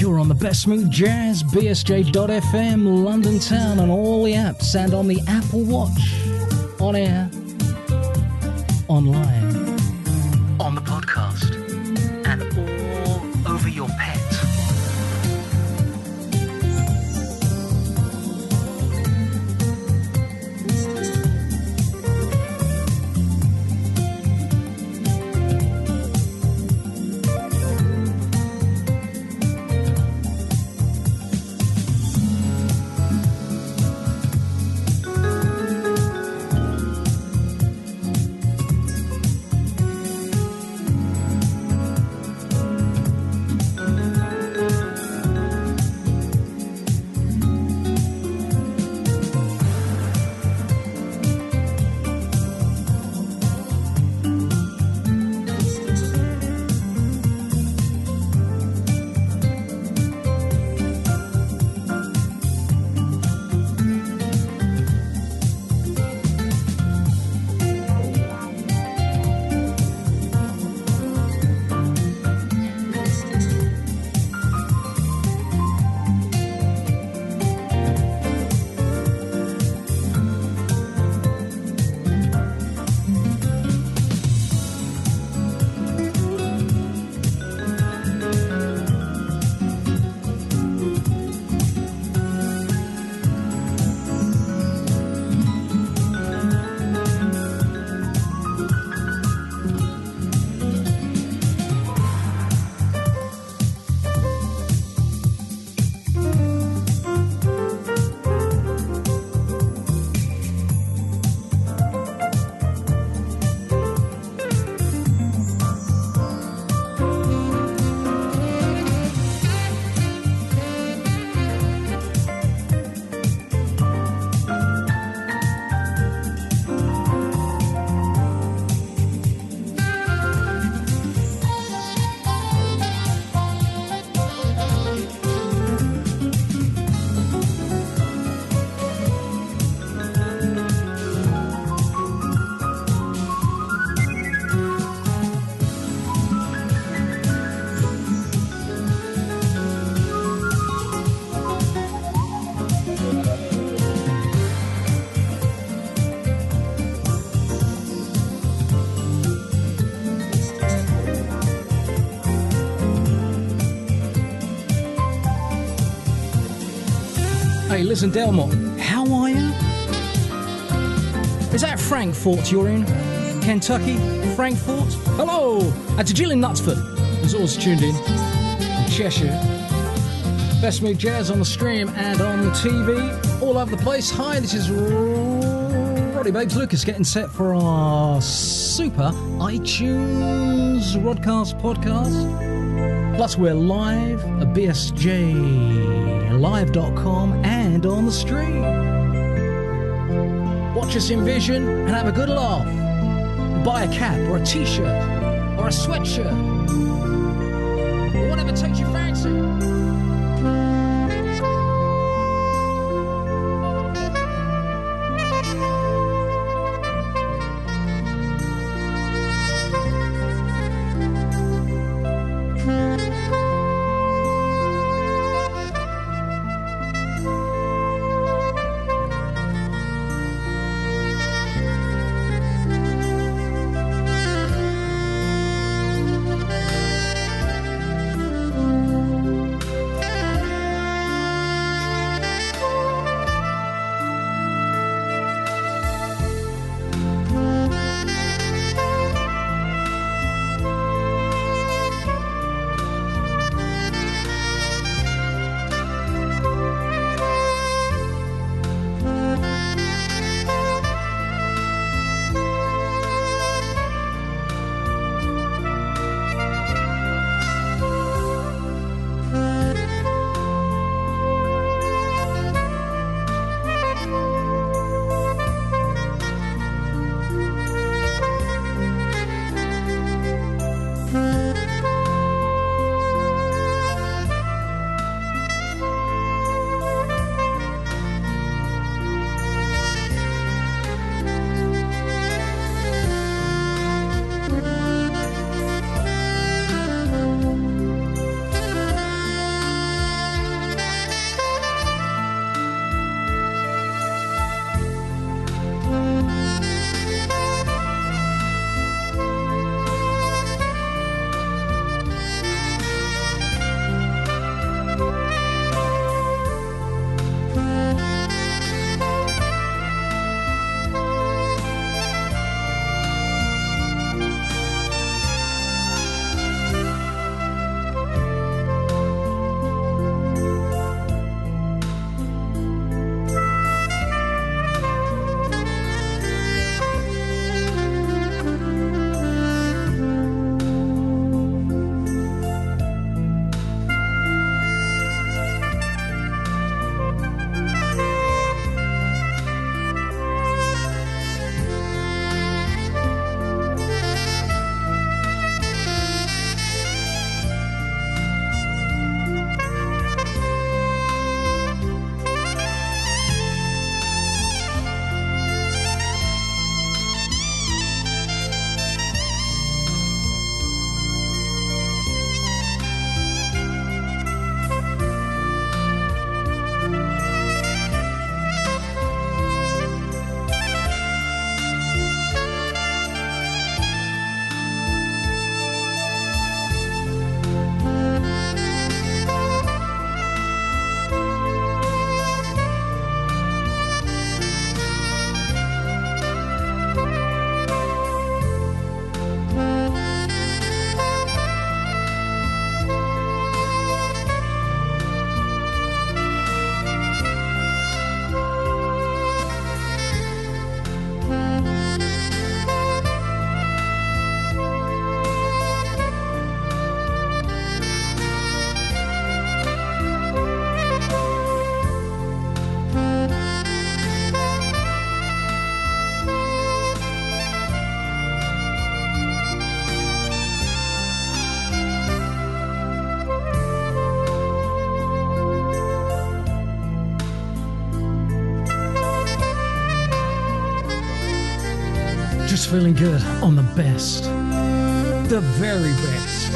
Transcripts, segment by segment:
You're on the Best Smooth Jazz, BSJ.FM, London Town, on all the apps, and on the Apple Watch, on air, online, on the podcast, and all over your pet. Hey, listen, Delmont, how are you? Is that Frankfort you're in? Kentucky? Frankfort? Hello! And to Jill in Knutsford, who's always tuned in Cheshire. Best Smooth Jazz on the stream and on the TV, all over the place. Hi, this is Roddy Babes Lucas getting set for our super iTunes Rodcast podcast. Plus, we're live at bsjlive.com and on the stream. Watch us in vision and have a good laugh. Buy a cap or a t-shirt or a sweatshirt or whatever takes your fancy. feeling good on the best, the very best,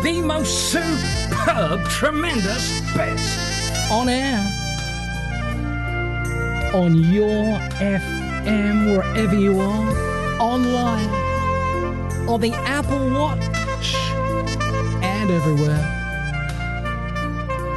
the most superb, tremendous best on air, on your FM, wherever you are, online, on the Apple Watch, and everywhere.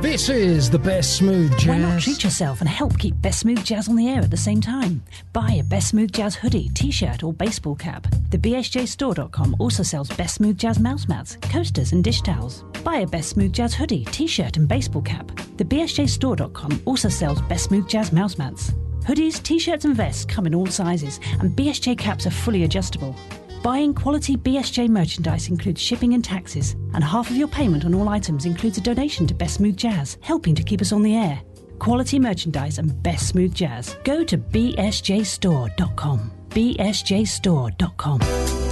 This is the Best Smooth Jazz. Why not treat yourself and help keep Best Smooth Jazz on the air at the same time? Buy a Best Smooth Jazz hoodie, t-shirt or baseball cap. The BSJstore.com also sells Best Smooth Jazz mouse mats, coasters and dish towels. Buy a Best Smooth Jazz hoodie, t-shirt and baseball cap. The BSJstore.com also sells Best Smooth Jazz mouse mats. Hoodies, t-shirts and vests come in all sizes, and BSJ caps are fully adjustable. Buying quality BSJ merchandise includes shipping and taxes, and half of your payment on all items includes a donation to Best Smooth Jazz, helping to keep us on the air. Quality merchandise and Best Smooth Jazz. Go to bsjstore.com. bsjstore.com.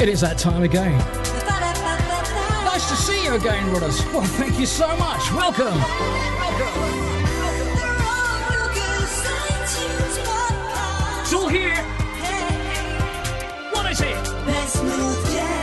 It is that time again. Nice to see you again, brothers. Well, thank you so much. Welcome. It's all here. What is it? Best Smooth Jazz.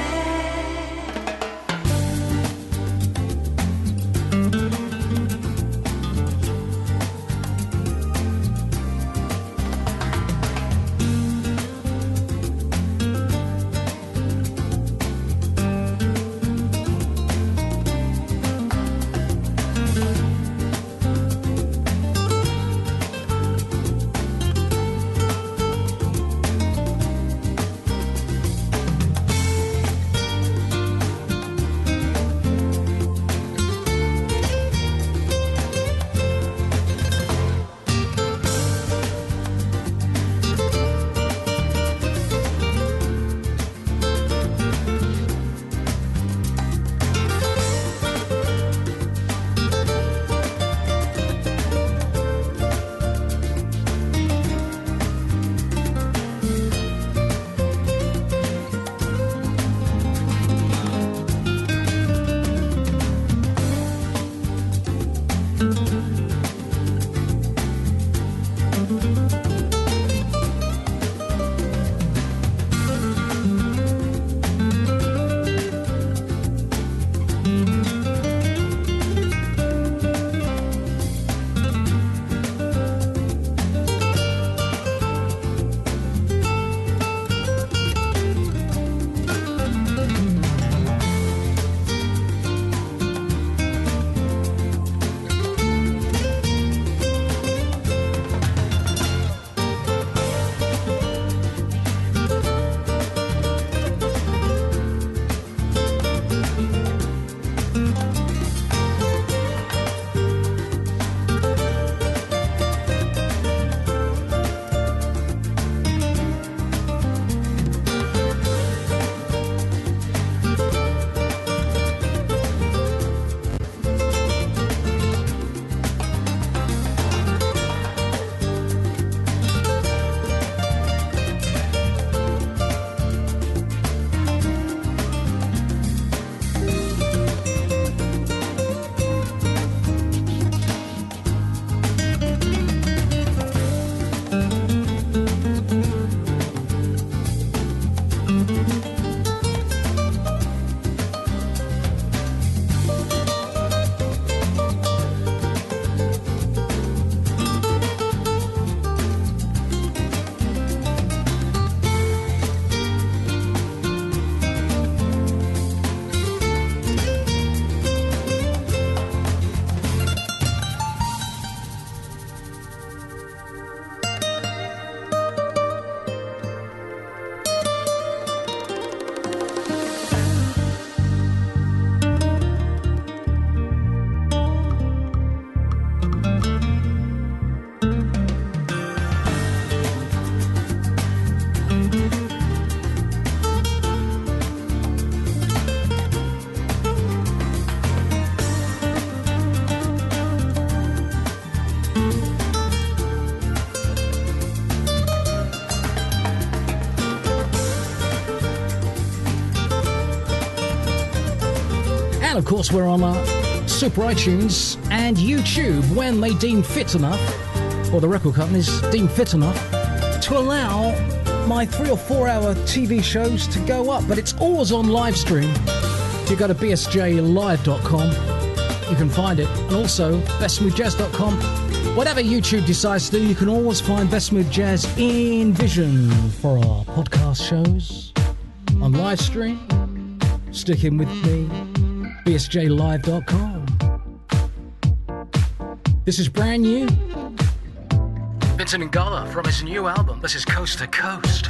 And of course, we're on Super iTunes and YouTube when they deem fit enough, or the record companies deem fit enough, to allow my 3 or 4 hour TV shows to go up, but it's always on live stream. If you go to bsjlive.com, you can find it, and also bestsmoothjazz.com. Whatever YouTube decides to do, you can always find Best Smooth Jazz in vision for our podcast shows on live stream. Stick in with me, bsjlive.com. This is brand new. Vincent Ingala from his new album. This is Coast to Coast.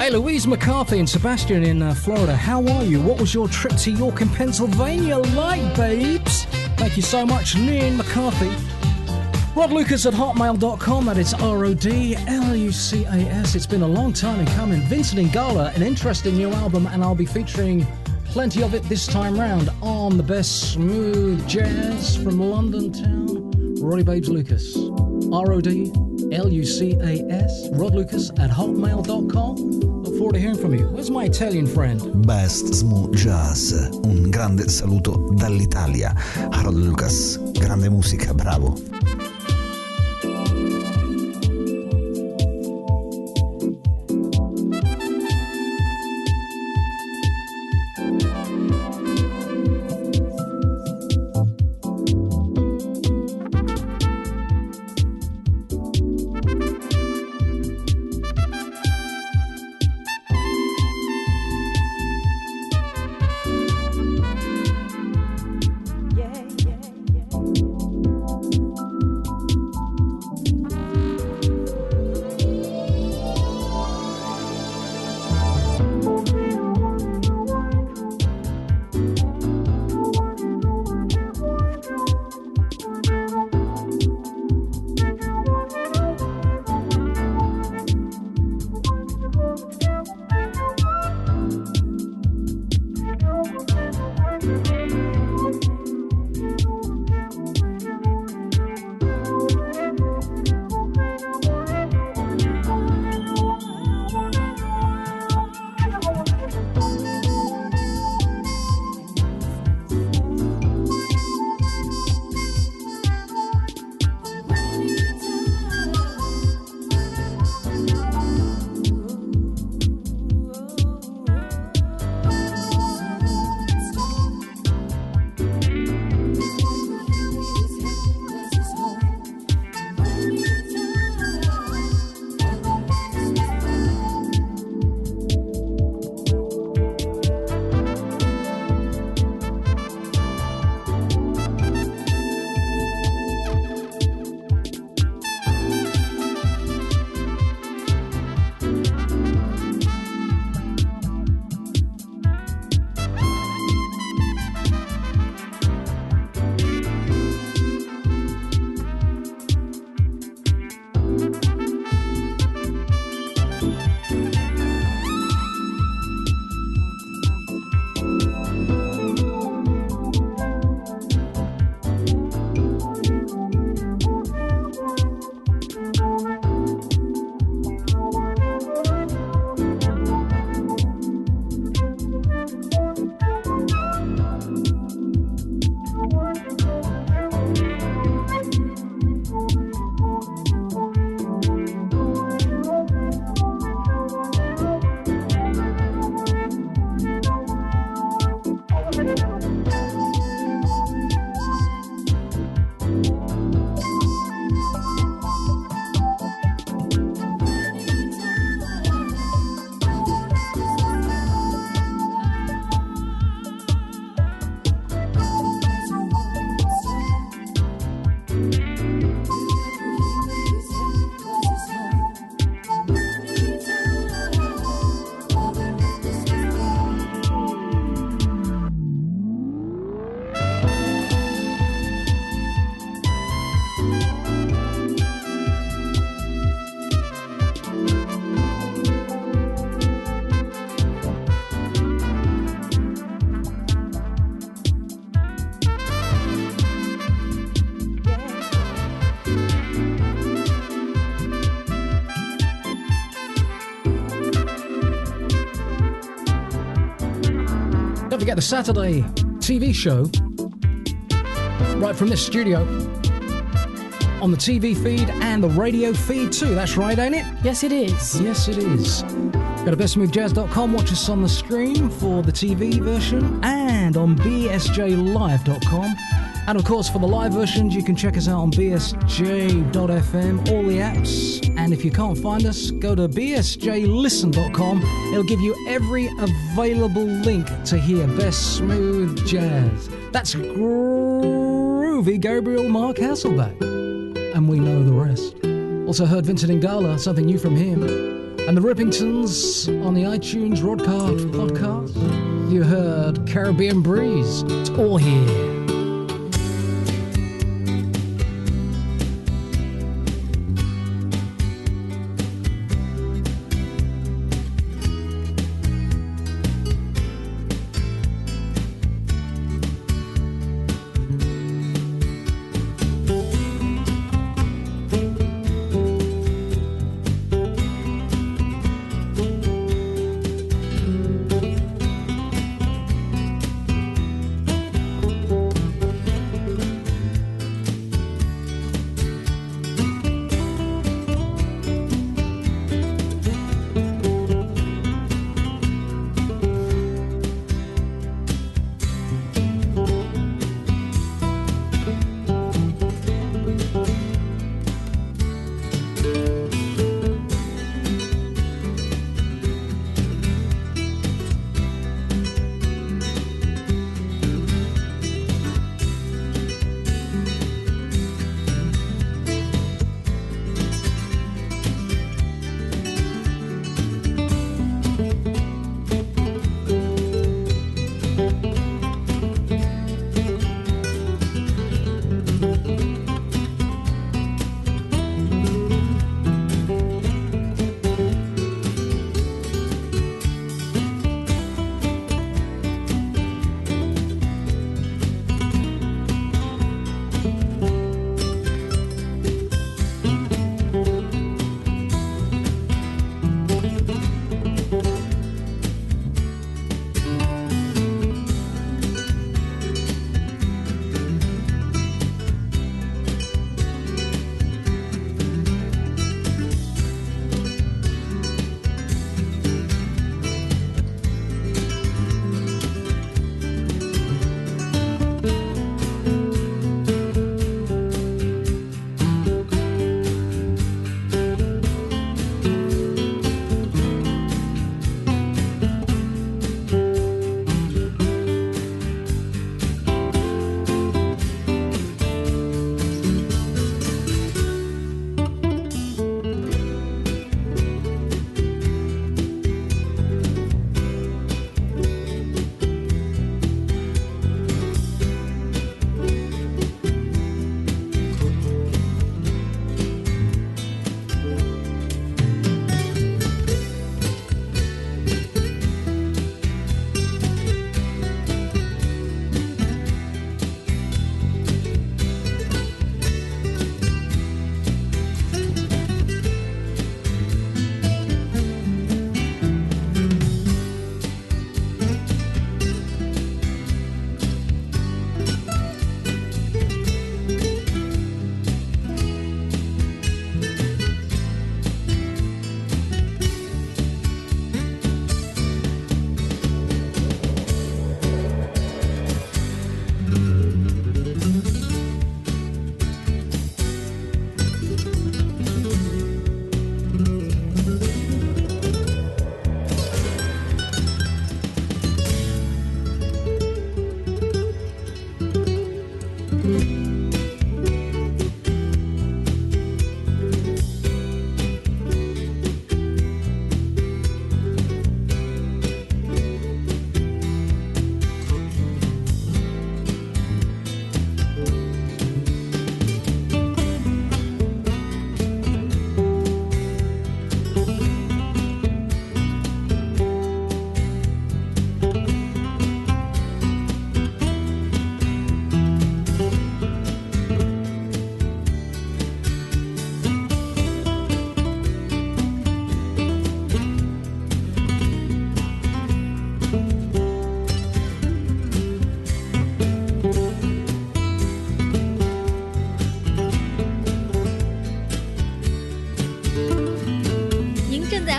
Hey, Louise McCarthy and Sebastian in Florida, how are you? What was your trip to York in Pennsylvania like, babes? Thank you so much, Lynn McCarthy. Rod Lucas at hotmail.com, that is RODLUCAS. It's been a long time in coming. Vincent Ingala, an interesting new album, and I'll be featuring plenty of it this time round on the Best Smooth Jazz from London town. Roddy Babes Lucas. RODLUCAS. Rod Lucas at hotmail.com. Look forward to hearing from you. Where's my Italian friend? Best Smooth Jazz. Un grande saluto dall'Italia. Rod Lucas. Grande musica, bravo. forget the Saturday TV show right from this studio on the TV feed and the radio feed too. That's right, ain't it? Yes, it is. Yes, it is. Go to bestsmoothjazz.com, watch us on the stream for the TV version and on bsjlive.com. And of course, for the live versions, you can check us out on bsj.fm, all the apps. And if you can't find us, go to bsjlisten.com. It'll give you every available link to hear Best Smooth Jazz. That's groovy Gabriel Mark Hasselback. And we know the rest. Also heard Vincent Ingala, something new from him. And the Rippingtons on the iTunes Rodcast podcast. You heard Caribbean Breeze. It's all here.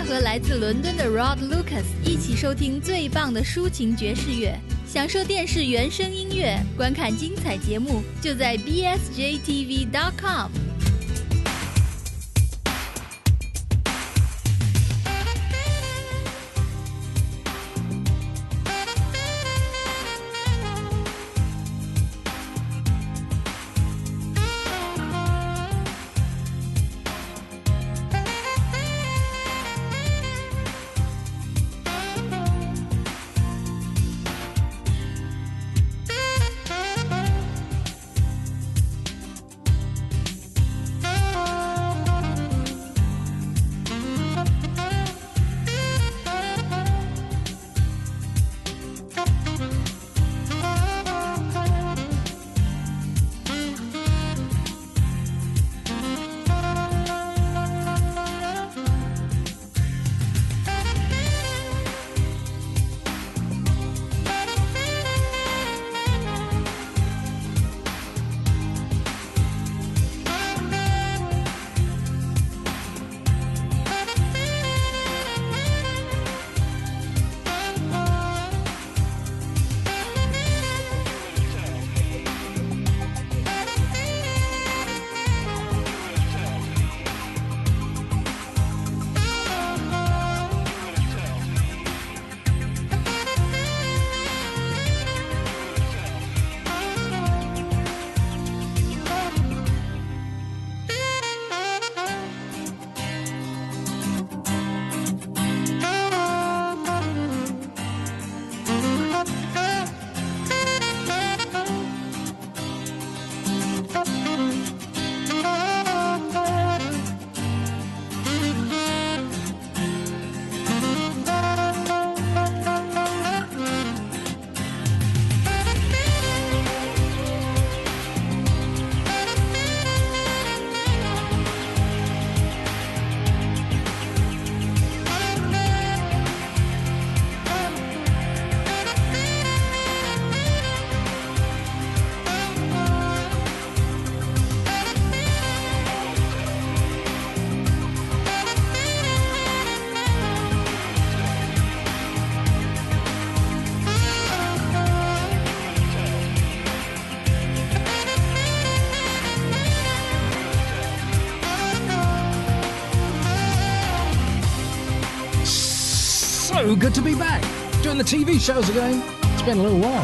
和来自伦敦的 Rod Lucas 一起收听最棒的抒情爵士乐，享受电视原声音乐，观看精彩节目，就在 bsjtv.com。So good to be back, doing the TV shows again. It's been a little while.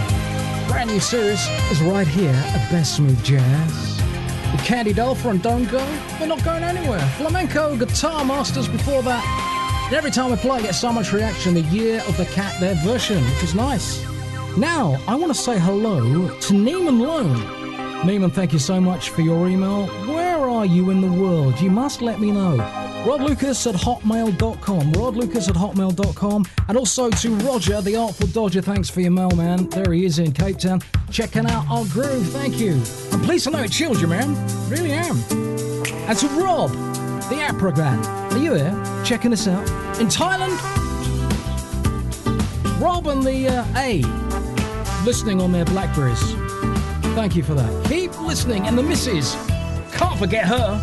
Brand new series is right here at Best Smooth Jazz. With Candy Dolfer and Don't Go, we're not going anywhere. Flamenco Guitar Masters before that. And every time I play, I get so much reaction. The Year of the Cat, their version, which is nice. Now, I want to say hello to Neiman Lone. Neiman, thank you so much for your email. Where are you in the world? You must let me know. rodlucas@hotmail.com, rodlucas@hotmail.com, and also to Roger, the Artful Dodger. Thanks for your mail, man. There he is in Cape Town, checking out our groove. Thank you. I'm pleased to know it chills you, man. Really am. And to Rob, the Aprobat. Are you there? Checking us out in Thailand. Rob and the A, listening on their Blackberries. Thank you for that. Keep listening, and the missus, can't forget her.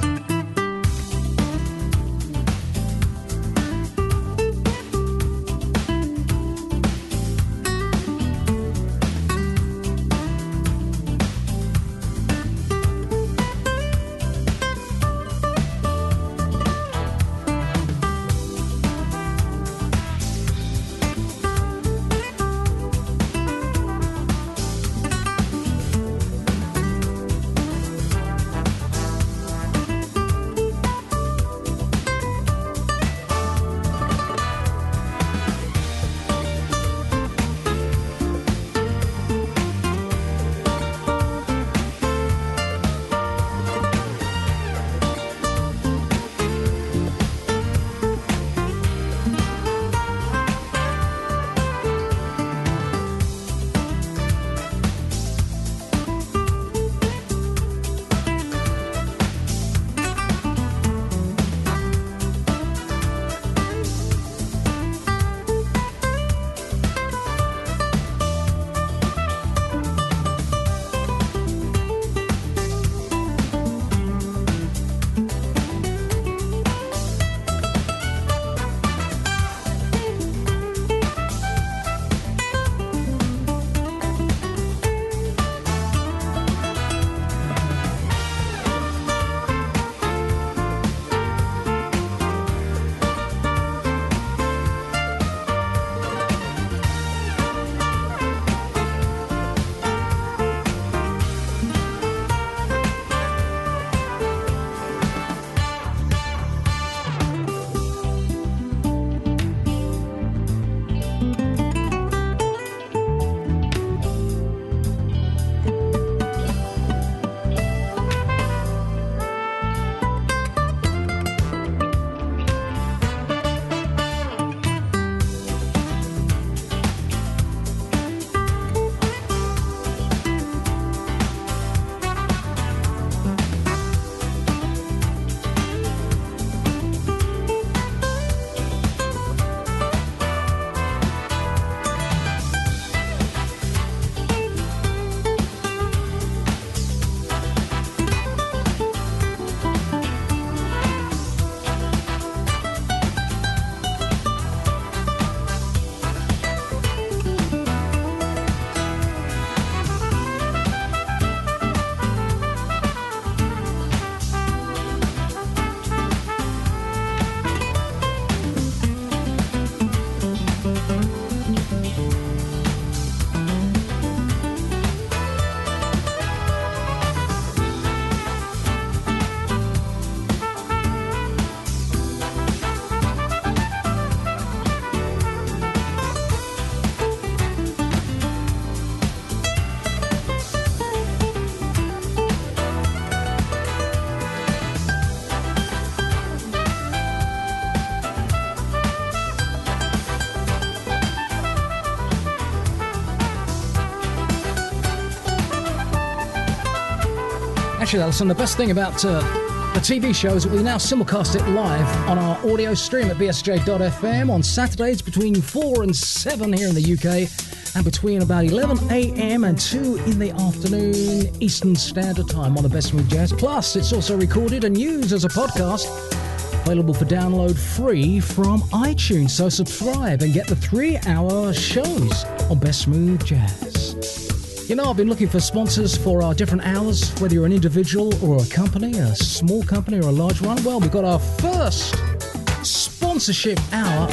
Cheshire, Alison. The best thing about the TV show is that we now simulcast it live on our audio stream at bsj.fm on Saturdays between 4 and 7 here in the UK, and between about 11 a.m. and 2 in the afternoon Eastern Standard Time on the Best Smooth Jazz. Plus, it's also recorded and used as a podcast, available for download free from iTunes. So subscribe and get the 3-hour shows on Best Smooth Jazz. You know, I've been looking for sponsors for our different hours, whether you're an individual or a company, a small company or a large one. Well, we've got our first sponsorship hour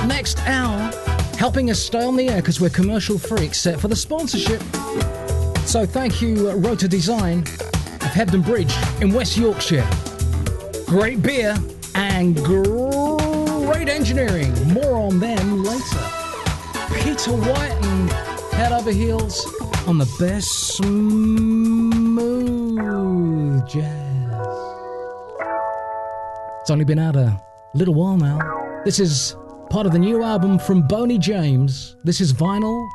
next hour, helping us stay on the air because we're commercial free except for the sponsorship. So thank you, Rota Design of Hebden Bridge in West Yorkshire. Great beer and great engineering. More on them later. Peter White and Head Over Heels on the Best Smooth Jazz. It's only been out a little while now. This is part of the new album from Boney James. This is Vinyl.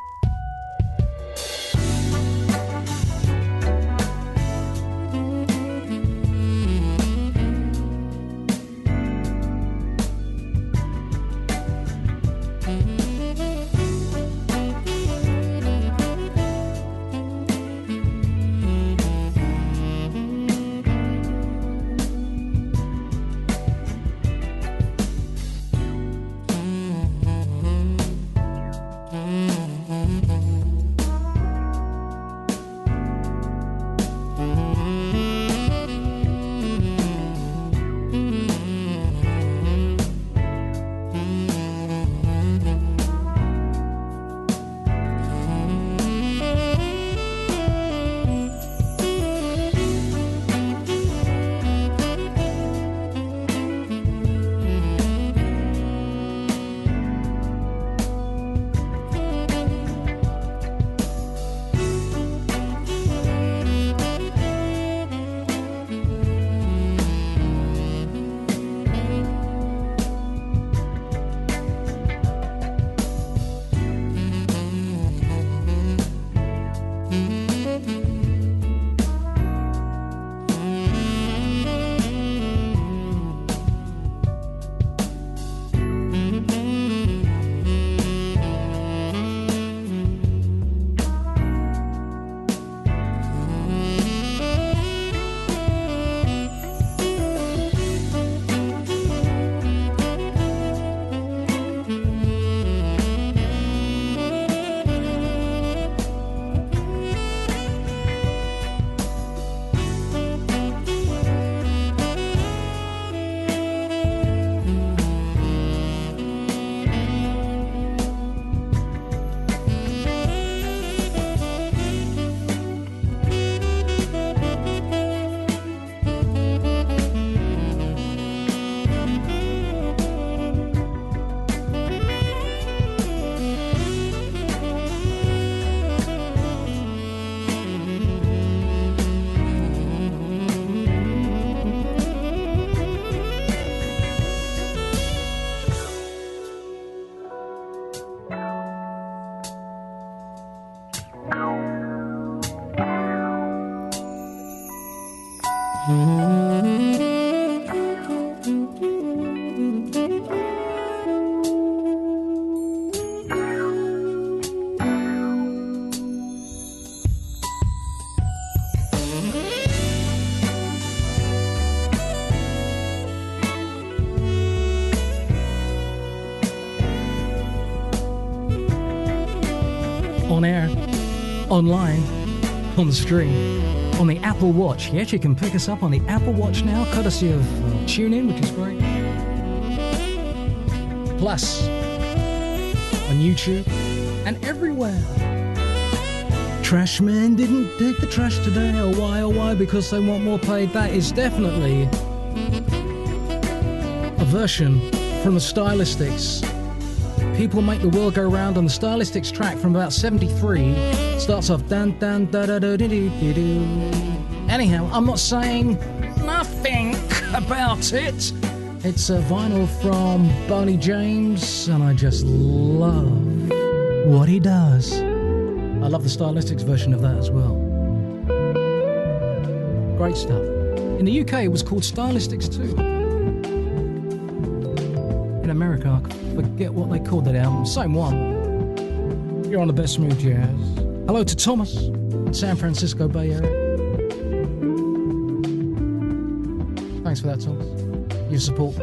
On air, online, on the stream, on the Apple Watch. Yes, you can pick us up on the Apple Watch now, courtesy of TuneIn, which is great. Plus, on YouTube and everywhere. Trashman didn't take the trash today. Oh why, because they want more paid. That is definitely a version from the Stylistics. People Make the World Go Round on the Stylistics track from about 73. Starts off dun dun da da da do do do. Anyhow, I'm not saying nothing about it. It's a vinyl from Boney James, and I just love what he does. I love the Stylistics version of that as well. Great stuff. In the UK, it was called Stylistics 2. In America, I forget what they called that album. Same one. You're on the Best Smooth Jazz. Hello to Thomas in San Francisco Bay Area. Thanks for that, Thomas. Your support.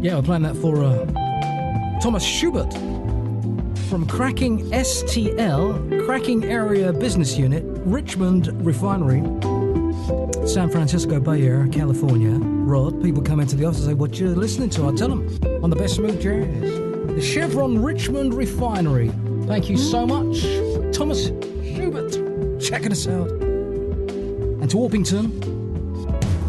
Yeah, we're playing that for Thomas Schubert from Cracking STL, Cracking Area Business Unit, Richmond Refinery, San Francisco Bay Area, California. Rod, people come into the office and say, what you listening to? I tell them, on the Best Smooth Jazz. The Chevron Richmond Refinery. Thank you so much, Thomas Schubert, checking us out. And to Orpington,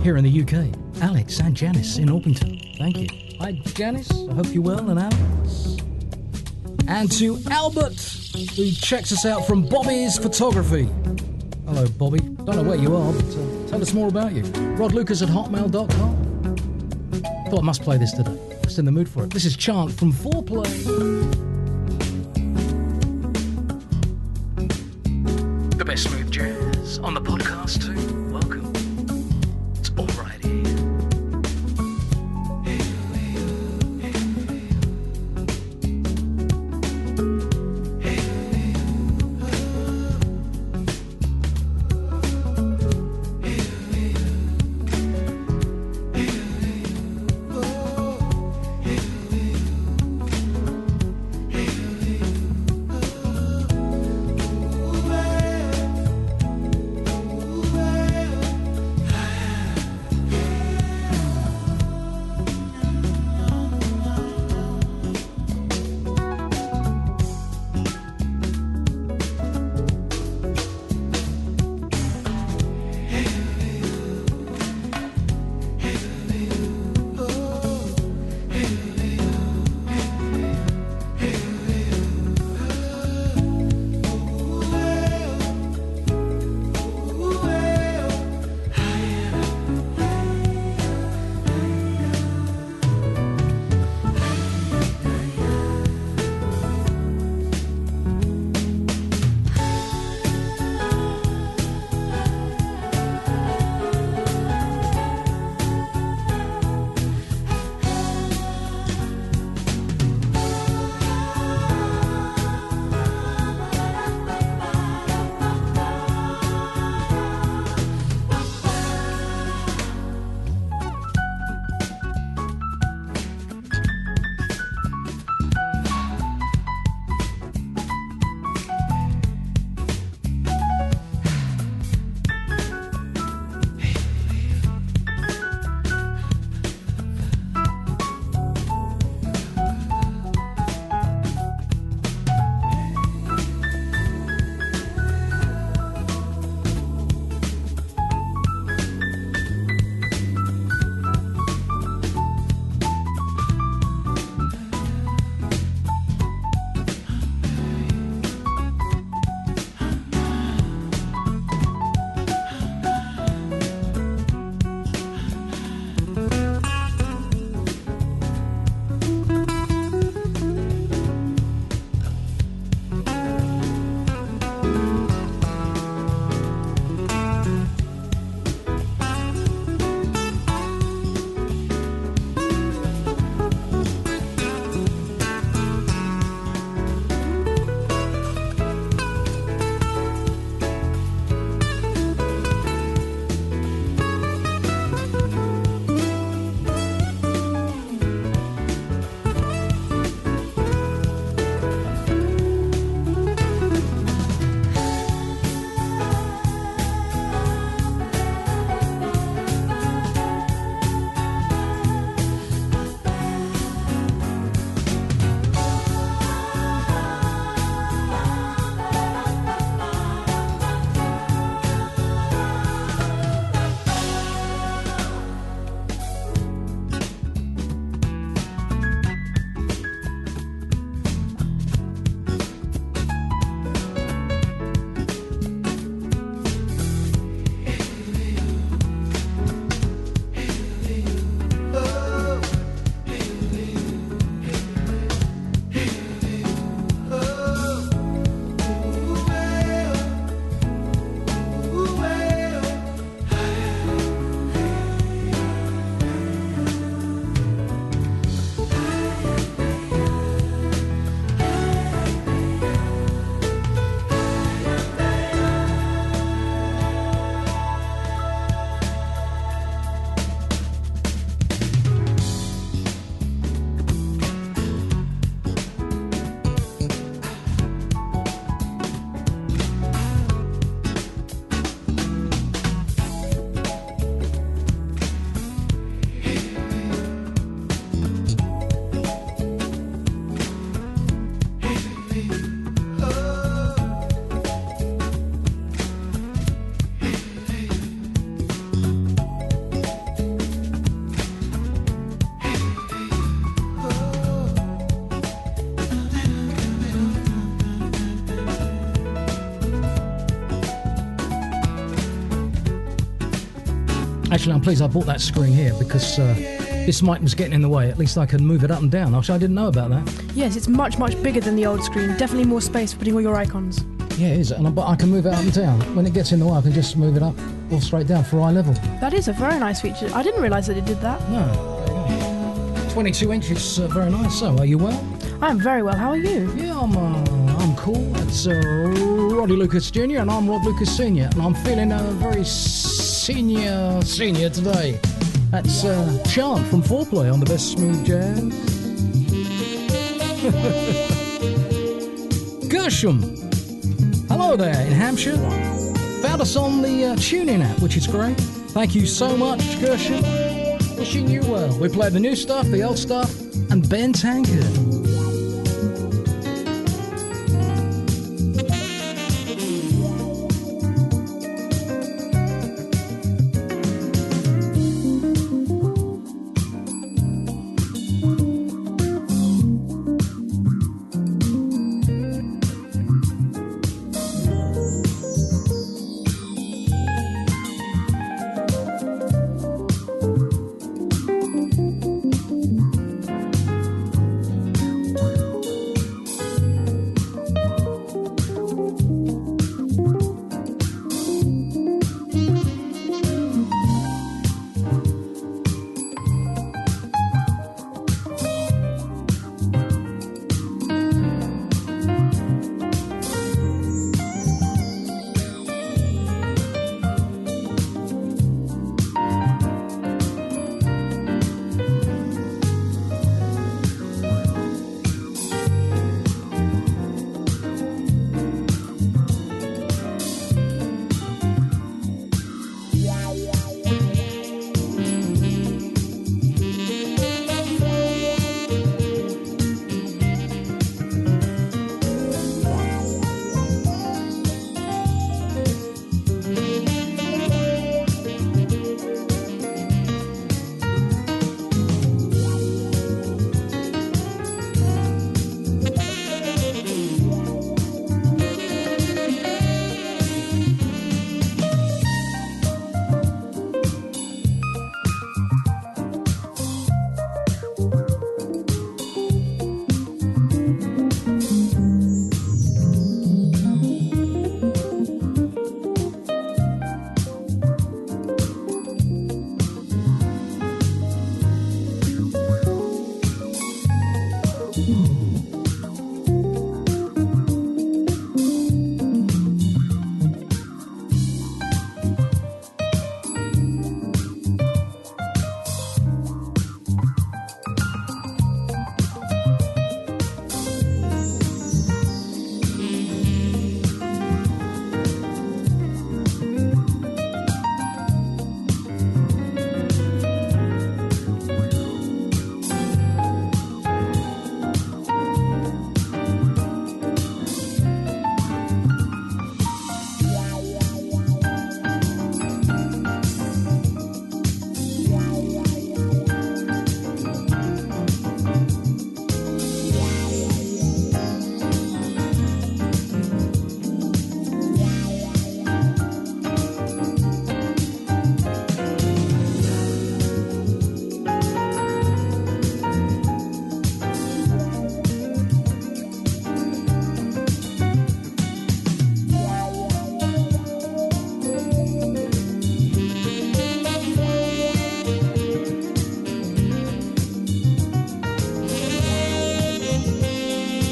here in the UK, Alex and Janice in Orpington. Thank you. Hi, Janice. I hope you're well, and Alex. And to Albert, who checks us out from Bobby's Photography. Hello, Bobby. Don't know where you are, but tell us more about you. rodlucas@hotmail.com. Thought I must play this today. Just in the mood for it. This is Chant from Foreplay. The Best Smooth Jazz on the podcast too. Welcome. It's all right here. Actually, I'm pleased I bought that screen here because this mic was getting in the way. At least I can move it up and down. Actually, I didn't know about that. Yes, it's much, much bigger than the old screen. Definitely more space for putting all your icons. Yeah, it is. But I can move it up and down. When it gets in the way, I can just move it up or straight down for eye level. That is a very nice feature. I didn't realise that it did that. No. 22 inches, very nice. So, are you well? I'm very well. How are you? Yeah, I'm cool. That's Roddy Lucas Jr. and I'm Rod Lucas Sr. And I'm feeling very senior today. That's Chant from Foreplay on the Best Smooth Jazz. Gershom, hello there in Hampshire. Found us on the TuneIn app, which is great. Thank you so much, Gershom. Wishing you well. We played the new stuff, the old stuff, and Ben Tankard.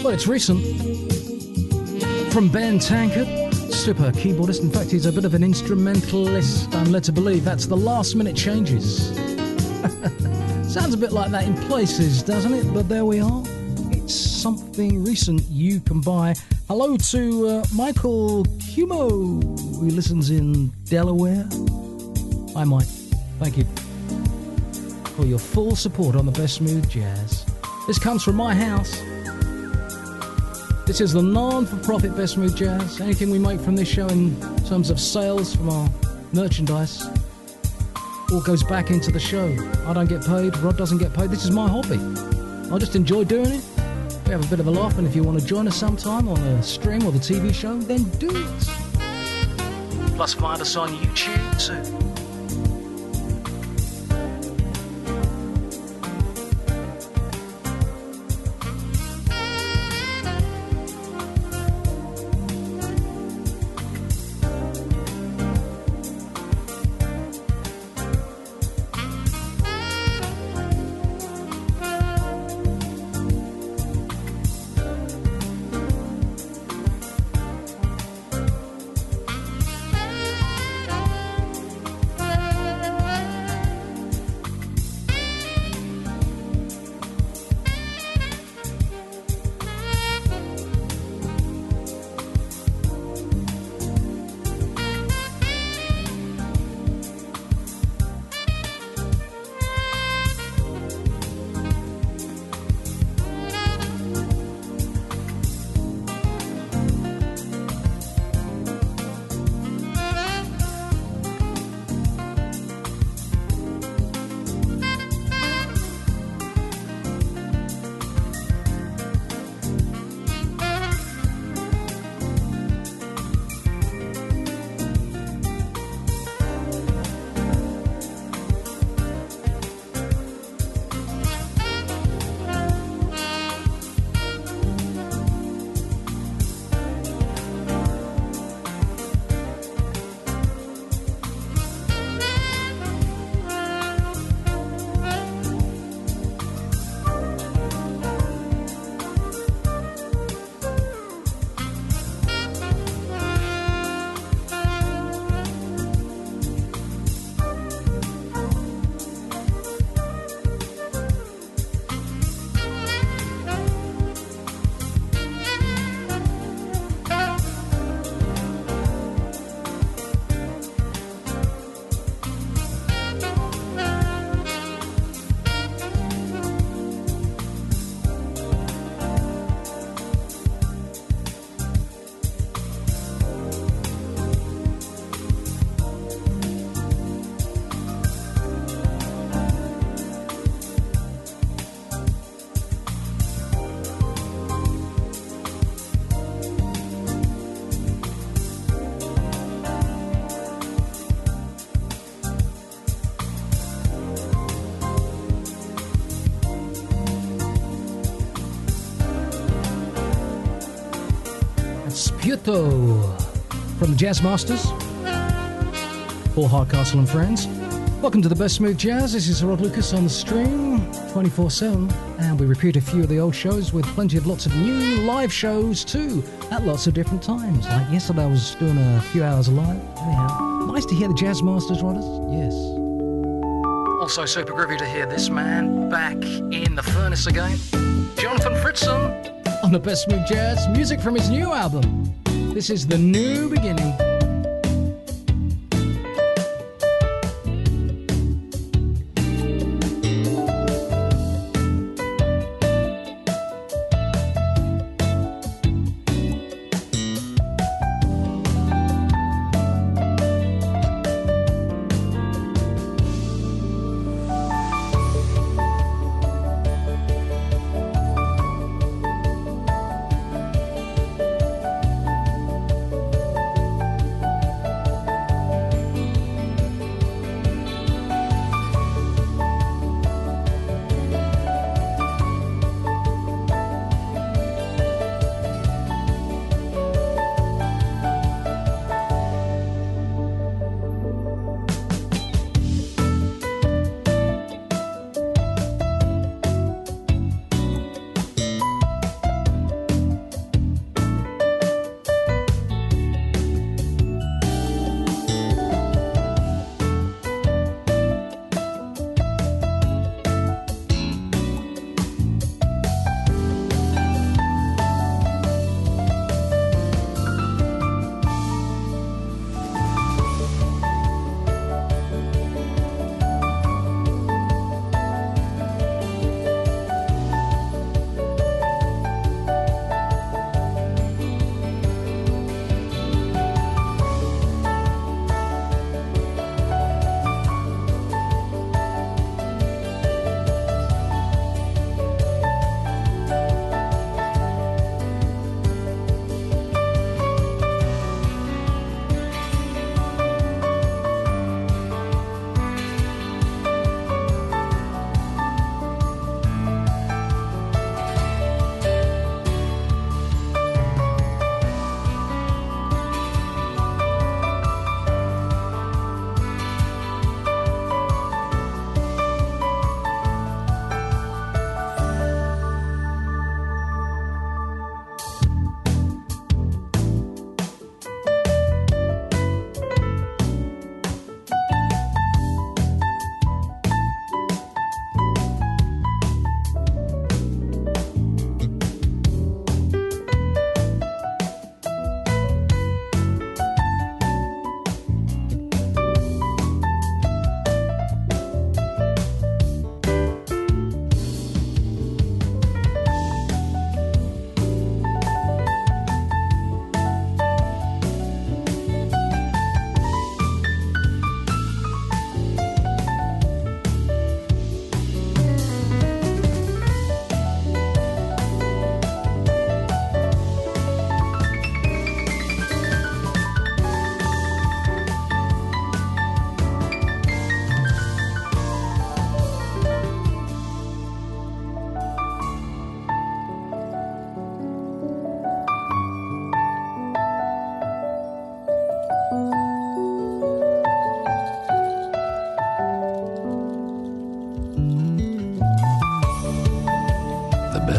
Well, it's recent. From Ben Tankard, super keyboardist. In fact, he's a bit of an instrumentalist. I'm led to believe that's the last minute changes. Sounds a bit like that in places, doesn't it? But there we are. It's something recent you can buy. Hello to Michael Cumo, who listens in Delaware. Hi, Mike. Thank you for your full support on the Best Smooth Jazz. This comes from my house. This is the non-for-profit Best Smooth Jazz. Anything we make from this show in terms of sales from our merchandise all goes back into the show. I don't get paid, Rod doesn't get paid. This is my hobby. I just enjoy doing it. We have a bit of a laugh, and if you want to join us sometime on the stream or the TV show, then do it. Plus find us on YouTube too. Aiuto from the Jazz Masters. Paul Hardcastle and friends. Welcome to the Best Smooth Jazz. This is Rod Lucas on the stream 24/7, and we repeat a few of the old shows with plenty of lots of new live shows too at lots of different times. Like yesterday I was doing a few hours live. Anyhow, nice to hear the Jazz Masters, Rodders. Yes. Also super groovy to hear this man back in the furnace again. Jonathan Fritzen on the Best Smooth Jazz. Music from his new album. This is The New Beginning.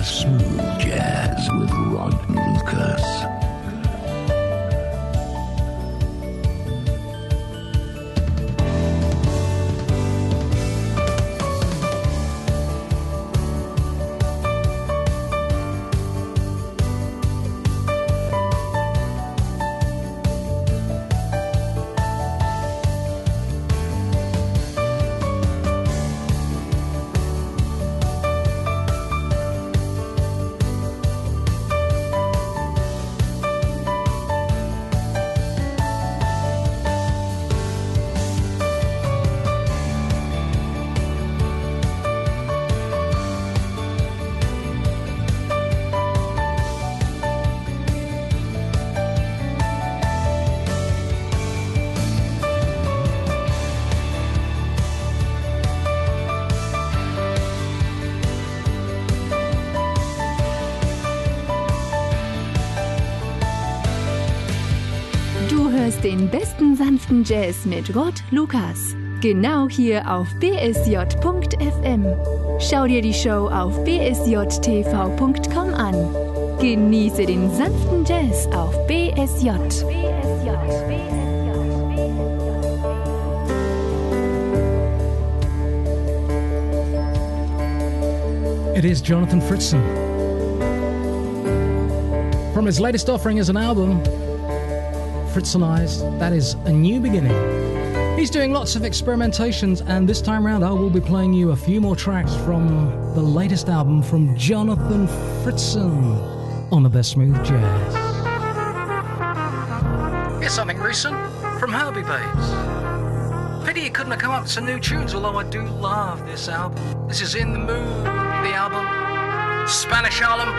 Smooth Jazz with Rod Lucas. sanften Jazz mit Rod Lukas. Genau hier auf bsj.fm. Schau dir die Show auf bsjtv.com an. Genieße den sanften Jazz auf BSJ. It is Jonathan Fritzen. From his latest offering as an album, Fritzenized, that is A New Beginning. He's doing lots of experimentations, and this time round I will be playing you a few more tracks from the latest album from Jonathan Fritzen on the Best Smooth Jazz. Here's something recent from Herbie Babes. Pity he couldn't have come up with some new tunes, although I do love this album. This is In the Mood, the album, Spanish Harlem.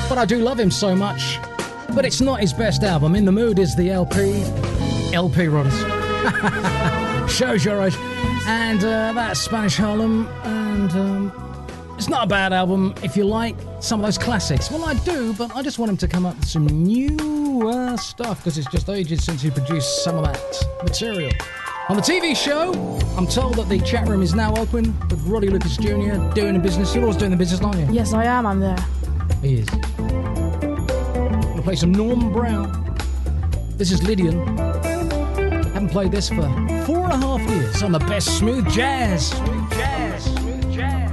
But I do love him so much. But it's not his best album. In the Mood is the LP Rodders. Shows your age. And that's Spanish Harlem. And it's not a bad album if you like some of those classics. Well, I do, but I just want him to come up with some newer stuff, because it's just ages since he produced some of that material. On the TV show, I'm told that the chat room is now open with Roddy Lucas Jr. doing the business. You're always doing the business, aren't you? Yes, I am. I'm there. He is. I'm going to play some Norman Brown. This is Lydian. Haven't played this for 4.5 years on the Best Smooth Jazz. Smooth Jazz. Smooth Jazz.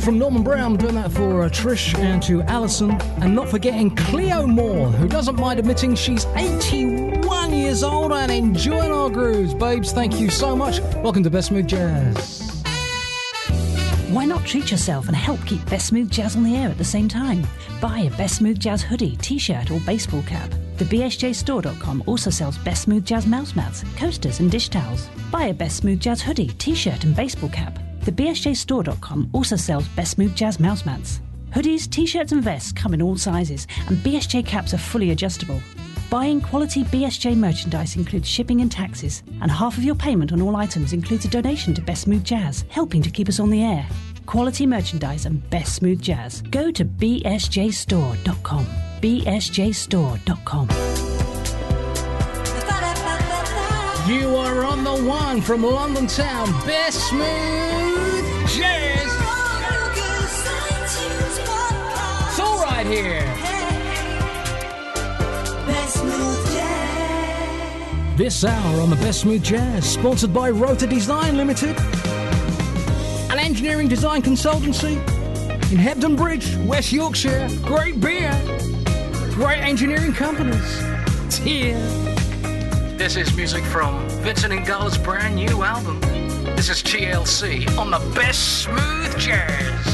from Norman Brown, doing that for Trish and to Alison. And not forgetting Cleo Moore, who doesn't mind admitting she's 81 years old and enjoying our grooves. Babes, thank you so much. Welcome to Best Smooth Jazz. Why not treat yourself and help keep Best Smooth Jazz on the air at the same time? Buy a Best Smooth Jazz hoodie, t-shirt or baseball cap. The BSJstore.com also sells Best Smooth Jazz mouse mats, coasters and dish towels. Buy a Best Smooth Jazz hoodie, t-shirt and baseball cap. The BSJstore.com also sells Best Smooth Jazz mouse mats. Hoodies, t-shirts and vests come in all sizes, and BSJ caps are fully adjustable. Buying quality BSJ merchandise includes shipping and taxes, and half of your payment on all items includes a donation to Best Smooth Jazz, helping to keep us on the air. Quality merchandise and Best Smooth Jazz. Go to BSJstore.com. BSJstore.com. You are on the one from London town, Best Smooth Jazz. It's all right here. This hour on the Best Smooth Jazz, sponsored by Rota Design Limited, an engineering design consultancy in Hebden Bridge, West Yorkshire. Great beer, great engineering companies. It's here. This is music from Vincent Ingala's brand new album. This is TLC on the Best Smooth Jazz.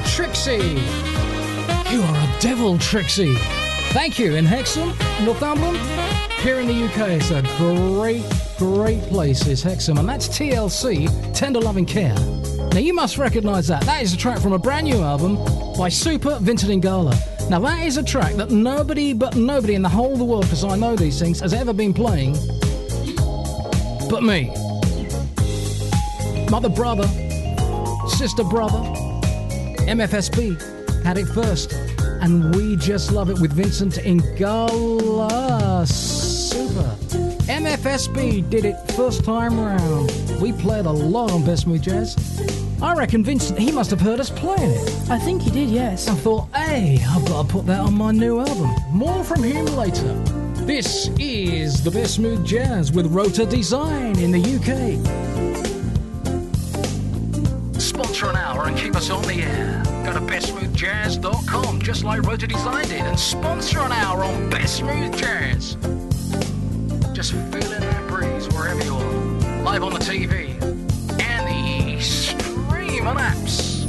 Trixie. You are a devil, Trixie. Thank you. In Hexham, Northumberland, here in the UK, it's a great place, is Hexham, and that's TLC, Tender Loving Care. Now, you must recognise that. That is a track from a brand new album by Super Vincent Ingala. Now, that is a track that nobody in the whole of the world, because I know these things, has ever been playing but me. Mother, brother, sister, brother, MFSB had it first, and we just love it with Vincent Ingala. Super. MFSB did it first time round. We played a lot on Best Smooth Jazz. I reckon Vincent, he must have heard us playing it. I think he did, yes. I thought, hey, I've got to put that on my new album. More from him later. This is the Best Smooth Jazz with Rota Design in the UK. Sponsor an hour and keep us on the air. Go to bestsmoothjazz.com, just like Rota Design did, and sponsor an hour on Best Smooth Jazz. Just feeling that breeze wherever you are. Live on the TV and the stream on apps.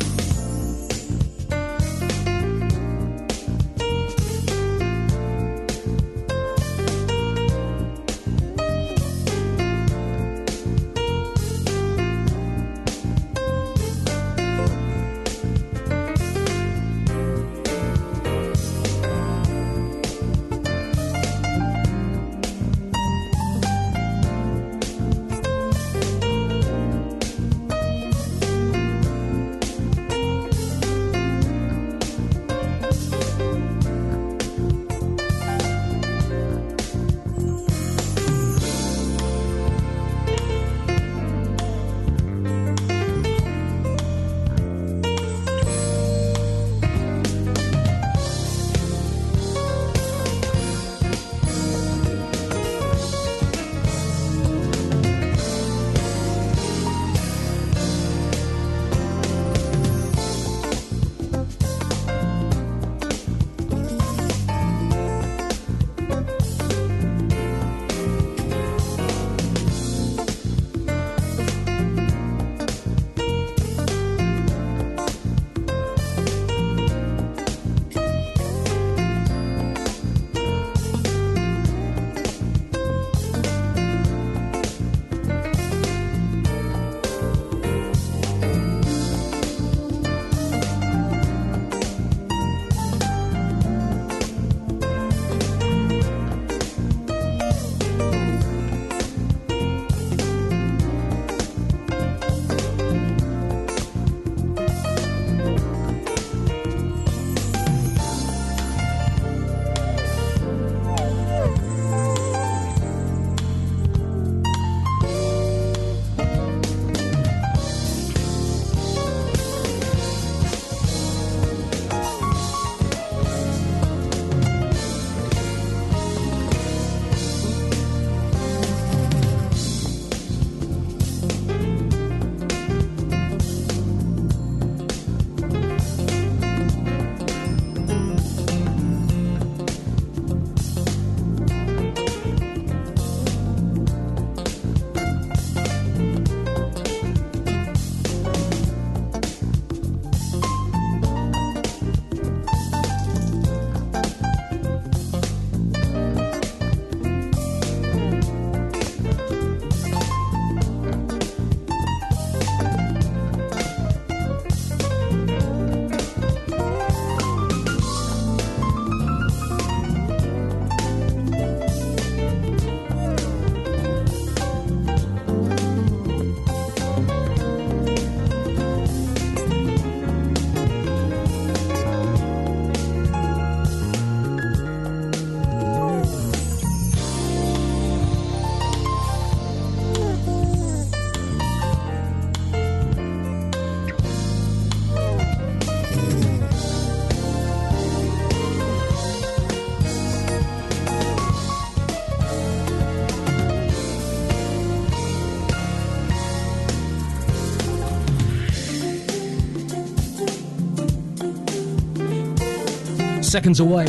Seconds Away,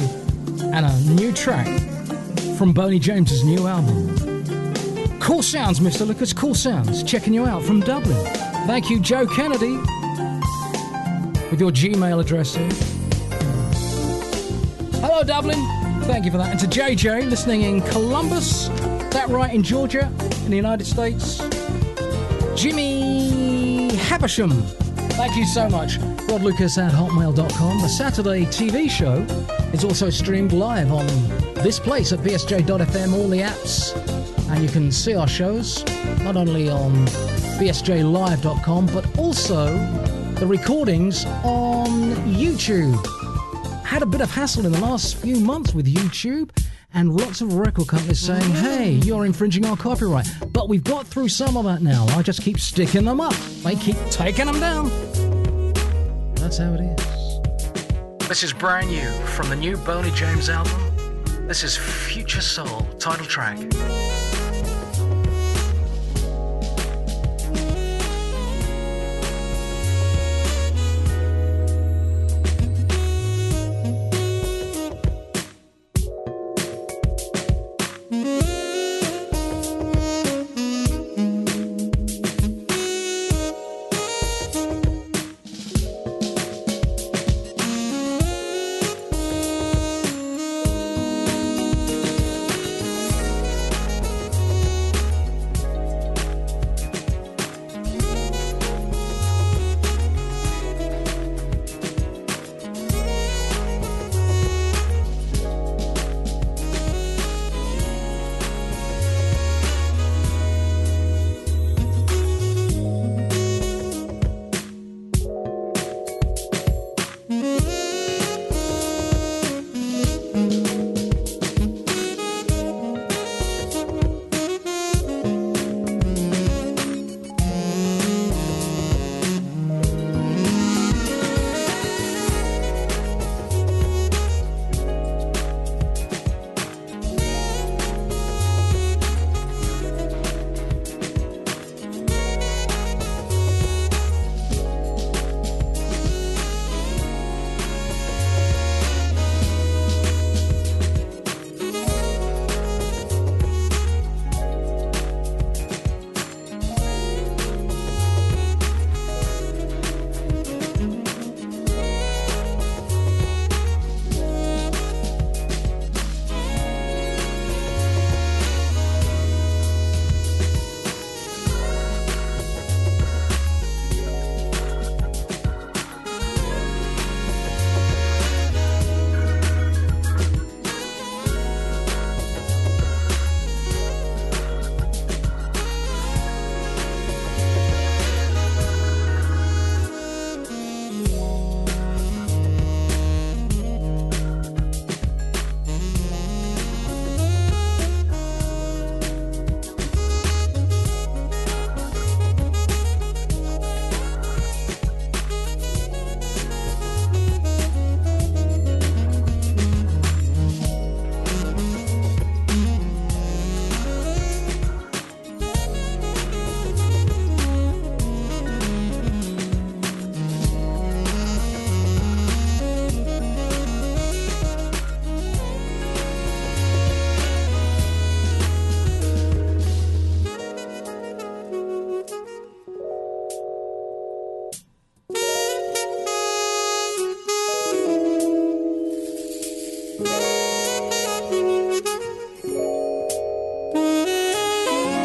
and a new track from Boney James's new album. Cool sounds, Mr. Lucas, cool sounds. Checking you out from Dublin. Thank you, Joe Kennedy, with your Gmail address here. Hello, Dublin. Thank you for that. And to JJ, listening in Columbus, that right, in Georgia, in the United States. Jimmy Havisham, thank you so much. RodLucas@hotmail.com. The Saturday TV show is also streamed live on this place at bsj.fm, all the apps. And you can see our shows, not only on bsjlive.com, but also the recordings on YouTube. Had a bit of hassle in the last few months with YouTube, and lots of record companies saying, hey, you're infringing our copyright. But we've got through some of that now. I just keep sticking them up. They keep taking them down. That's how it is. This is brand new from the new Boney James album. This is Future Soul, title track.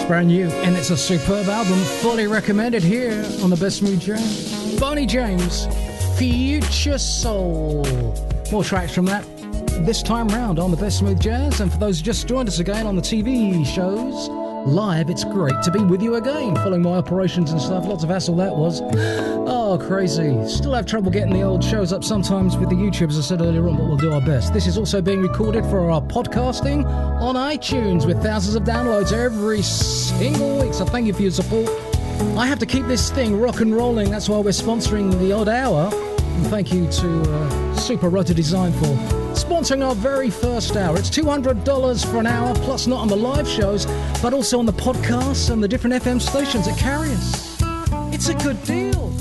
Brand new, and it's a superb album, fully recommended here on the Best Smooth Jazz. Boney James, Future Soul. More tracks from that this time round on the Best Smooth Jazz. And for those who just joined us again on the TV shows live, it's great to be with you again. Following my operations and stuff, lots of hassle that was. Oh, crazy. Still have trouble getting the old shows up sometimes with the YouTube, as I said earlier on, but we'll do our best. This is also being recorded for our podcasting on iTunes with thousands of downloads every single week. So thank you for your support. I have to keep this thing rock and rolling. That's why we're sponsoring the odd hour. And thank you to Super Rotor Design for sponsoring our very first hour. It's $200 for an hour, plus not on the live shows, but also on the podcasts and the different FM stations that carry us. It's a good deal.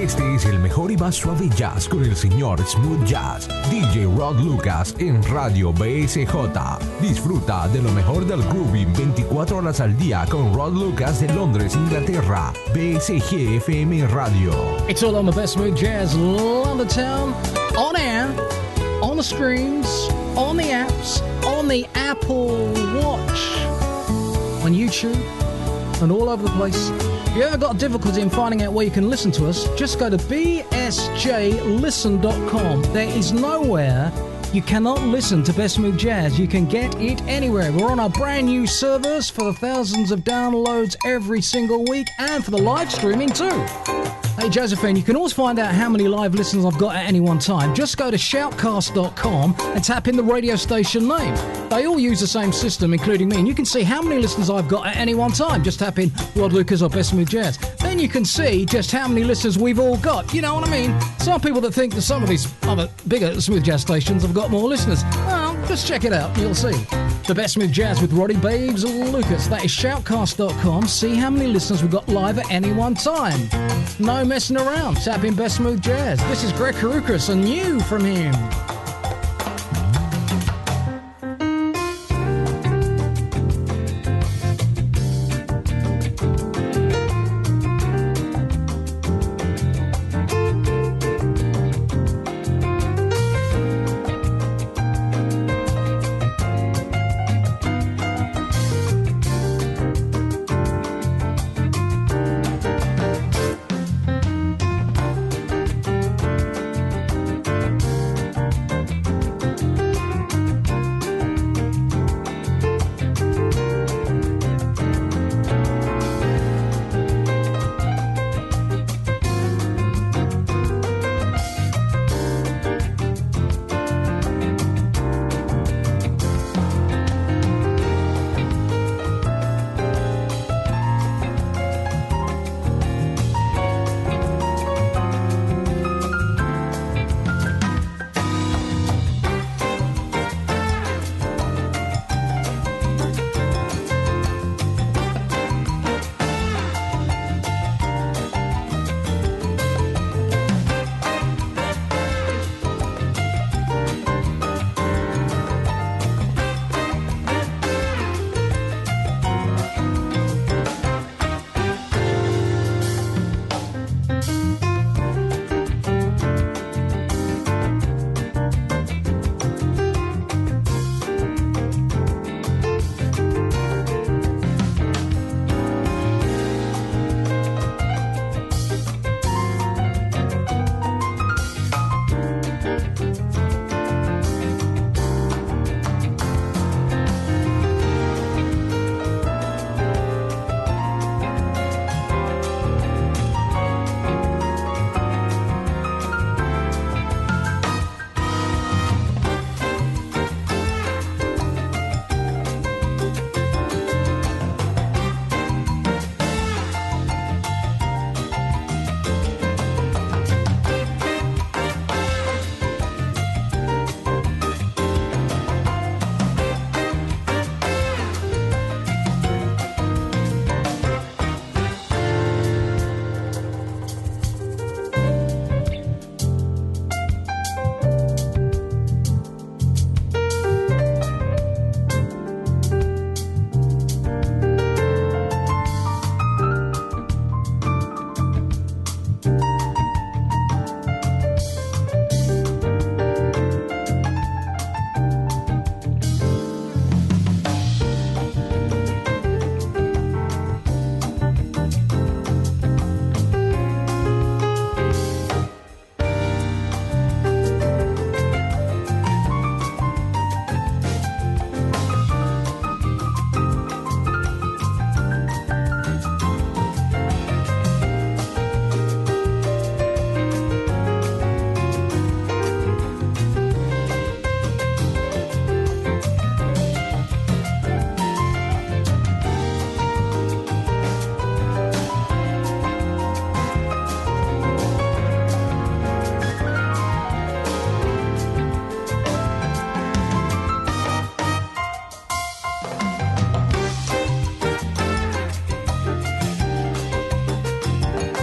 Este es el mejor y más suave jazz con el señor Smooth Jazz, DJ Rod Lucas en Radio BSJ. Disfruta de lo mejor del grooving 24 horas al día con Rod Lucas de Londres, Inglaterra. BSG FM Radio. It's all on the best smooth jazz, London Town, on air, on the streams, on the apps, on the Apple Watch, on YouTube, and all over the place. If you ever got difficulty in finding out where you can listen to us, just go to bsjlisten.com. There is nowhere you cannot listen to Best Smooth Jazz. You can get it anywhere. We're on our brand new servers for the thousands of downloads every single week and for the live streaming too. Hey Josephine, you can always find out how many live listeners I've got at any one time. Just go to shoutcast.com and tap in the radio station name. They all use the same system, including me, and you can see how many listeners I've got at any one time. Just tap in Rod Lucas or Best Smooth Jazz. Then you can see just how many listeners we've all got. You know what I mean? Some people that think that some of these other bigger smooth jazz stations have got more listeners. Well, just check it out and you'll see. The Best Smooth Jazz with Roddy Babes Lucas. That is shoutcast.com. See how many listeners we've got live at any one time. No messing around. Tap in Best Smooth Jazz. This is Greg Karukas and new from him.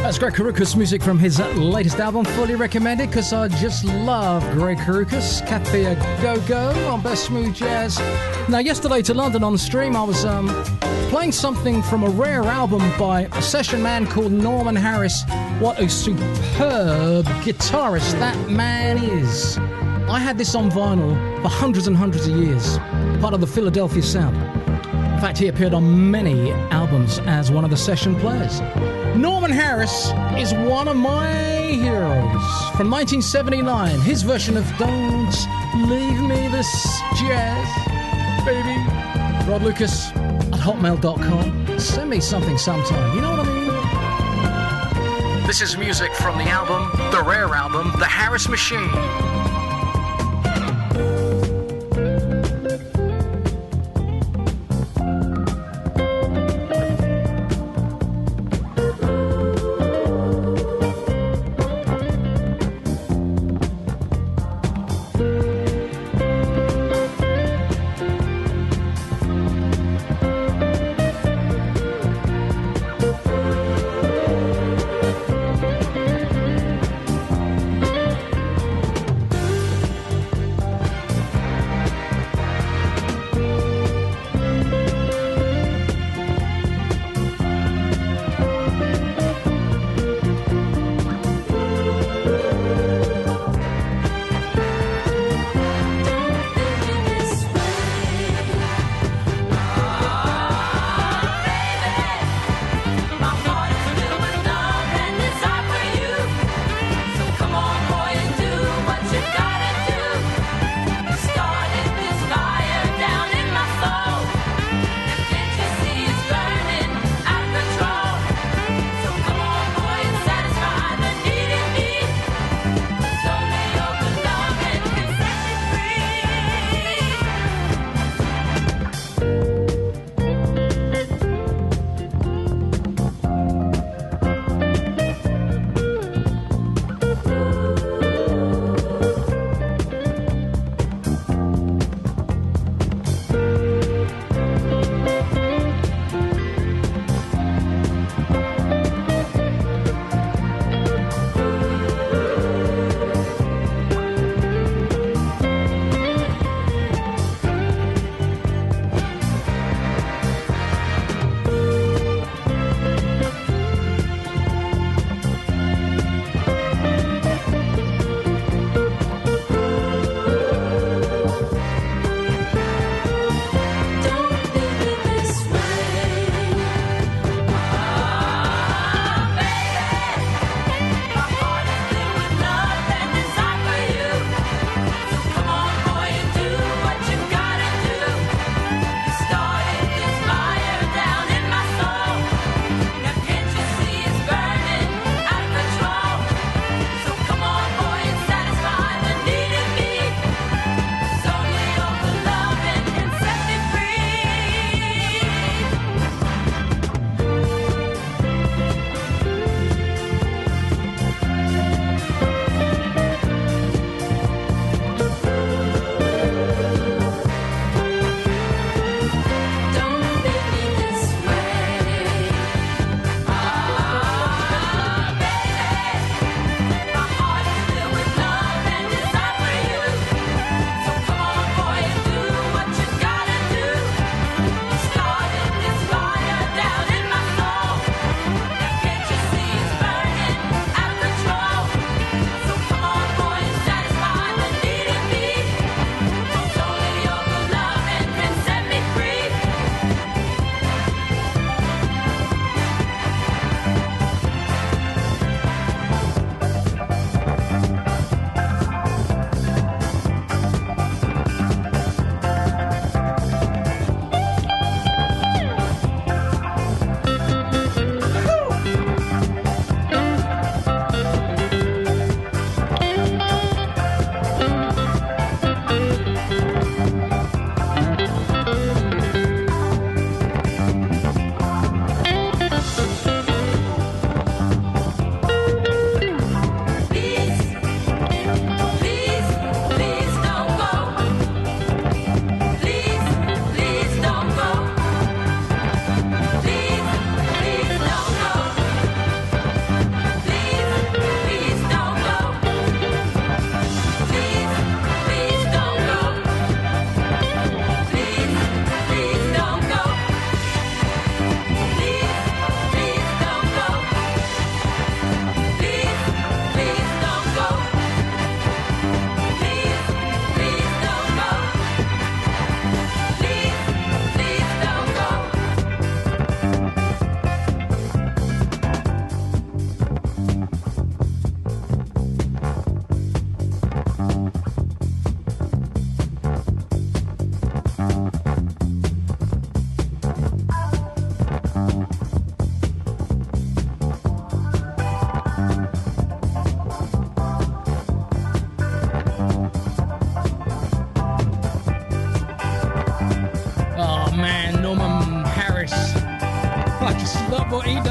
That's Greg Karukas music from his latest album, fully recommended because I just love Greg Karukas. Cafe A Go Go on Best Smooth Jazz. Now, yesterday to London on the stream, I was playing something from a rare album by a session man called Norman Harris. What a superb guitarist that man is. I had this on vinyl for hundreds and hundreds of years, part of the Philadelphia sound. In fact, he appeared on many albums as one of the session players. Norman Harris is one of my heroes. From 1979, his version of Don't Leave Me This Jazz, baby. Rod Lucas at hotmail.com. Send me something sometime, you know what I mean? This is music from the album, the rare album, The Harris Machine.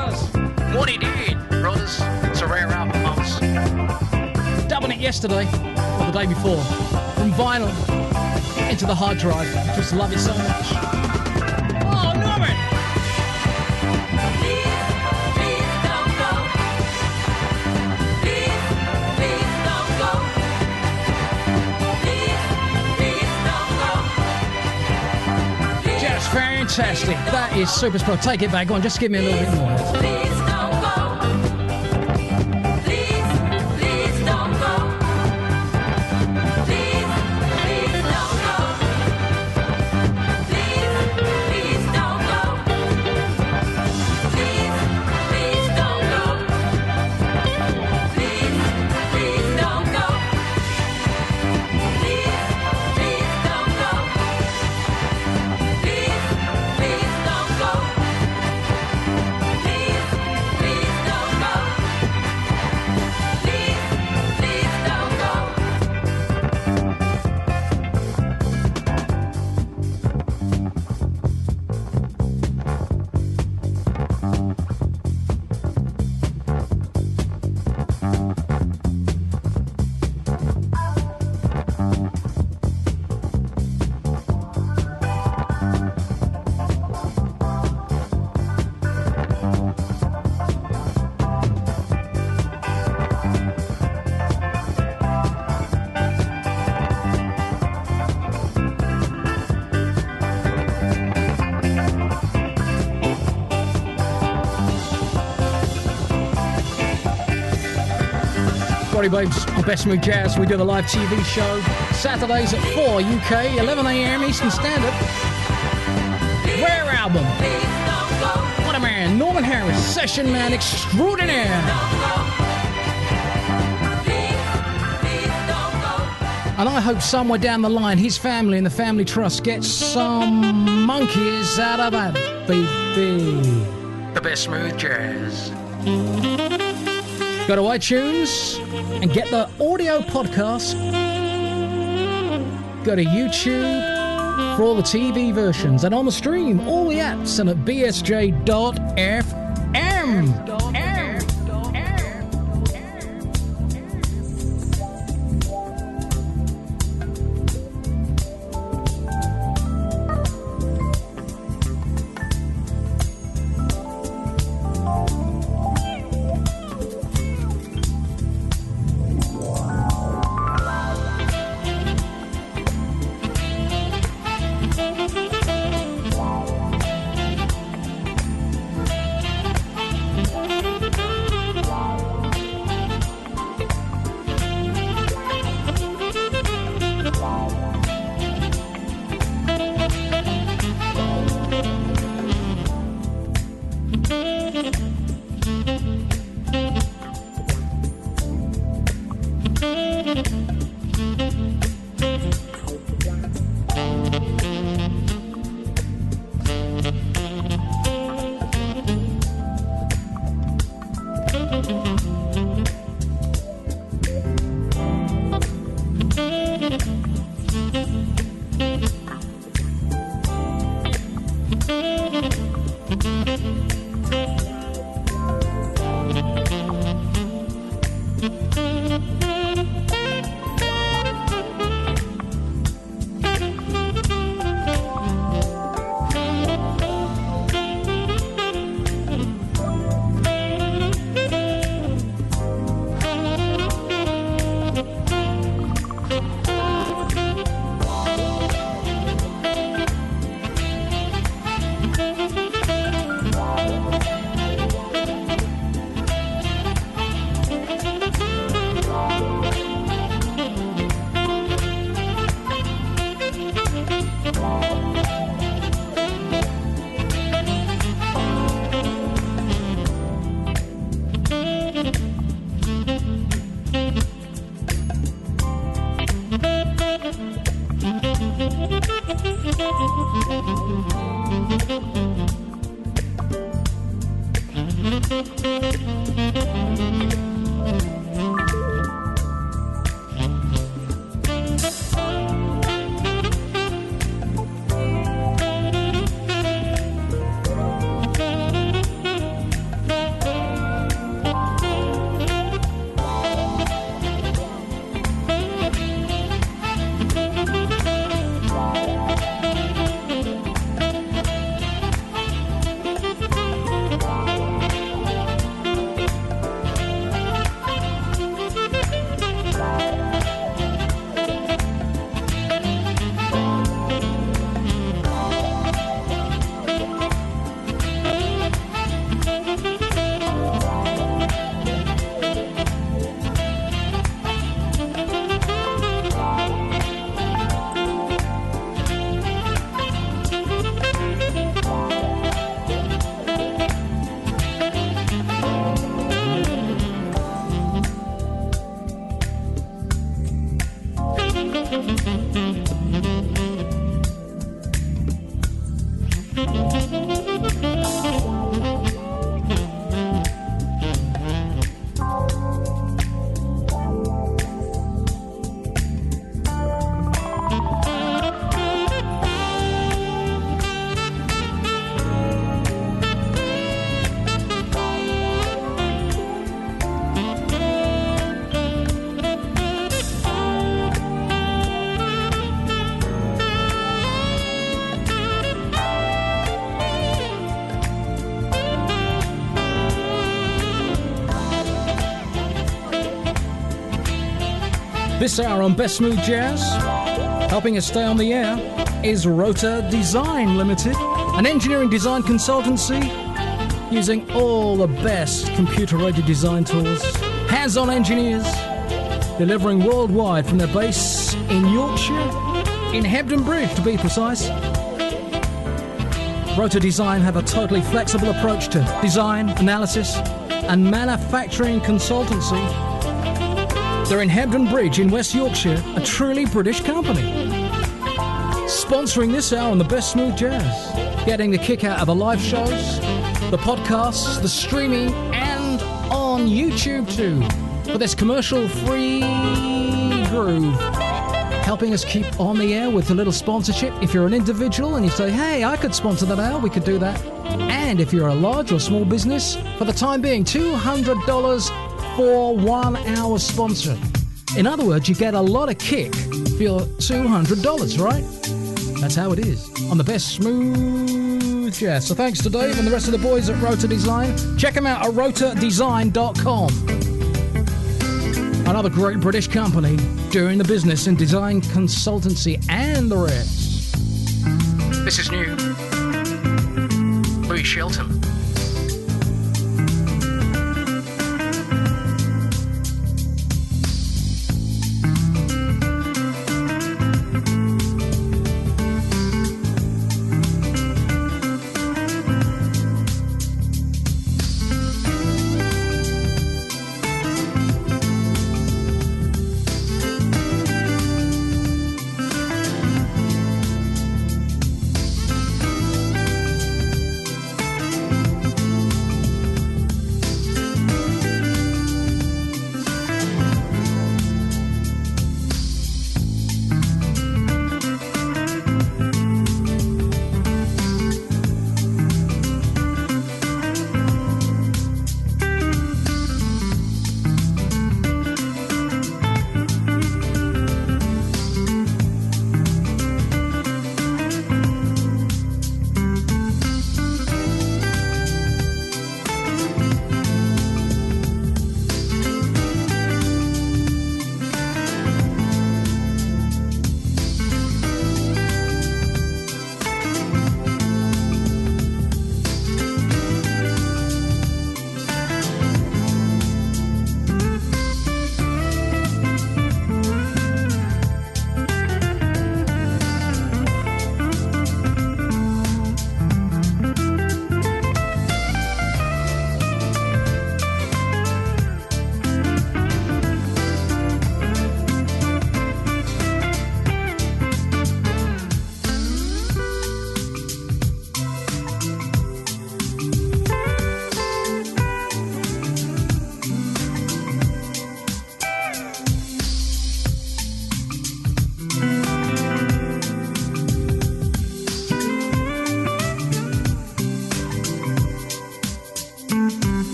does. What he did, brothers. It's a rare album, mums. Dubbing it yesterday, or the day before, from vinyl into the hard drive. Just love it so much. Oh, love it! Fantastic. That is super pro. Take it back. Go on, just give me a little bit more. Please don't go. Please don't go. Please don't go. Please don't go. Please don't go. Please don't go. Babes on Best Smooth Jazz. We do the live TV show Saturdays at 4 UK, 11 AM Eastern Standard. Rare album. What a man, Norman Harris, session man extraordinaire. And I hope somewhere down the line his family and the family trust get some monkeys out of that baby. The Best Smooth Jazz. Go to iTunes and get the audio podcast. Go to YouTube for all the TV versions. And on the stream, all the apps, and at bsj.fm. This hour on Best Smooth Jazz, helping us stay on the air, is Rota Design Limited, an engineering design consultancy using all the best computer-aided design tools, hands-on engineers, delivering worldwide from their base in Yorkshire, in Hebden Bridge to be precise. Rota Design have a totally flexible approach to design, analysis, and manufacturing consultancy. They're in Hebden Bridge in West Yorkshire, a truly British company. Sponsoring this hour on the Best Smooth Jazz, getting the kick out of the live shows, the podcasts, the streaming, and on YouTube too, for this commercial-free groove. Helping us keep on the air with a little sponsorship. If you're an individual and you say, hey, I could sponsor that hour, we could do that. And if you're a large or small business, for the time being, $200 for 1 hour sponsor. In other words, you get a lot of kick for your $200, right? That's how it is on the Best Smooth Jazz. So thanks to Dave and the rest of the boys at Rota Design. Check them out at rotadesign.com. Another great British company doing the business in design consultancy and the rest. This is new. Louis Shelton.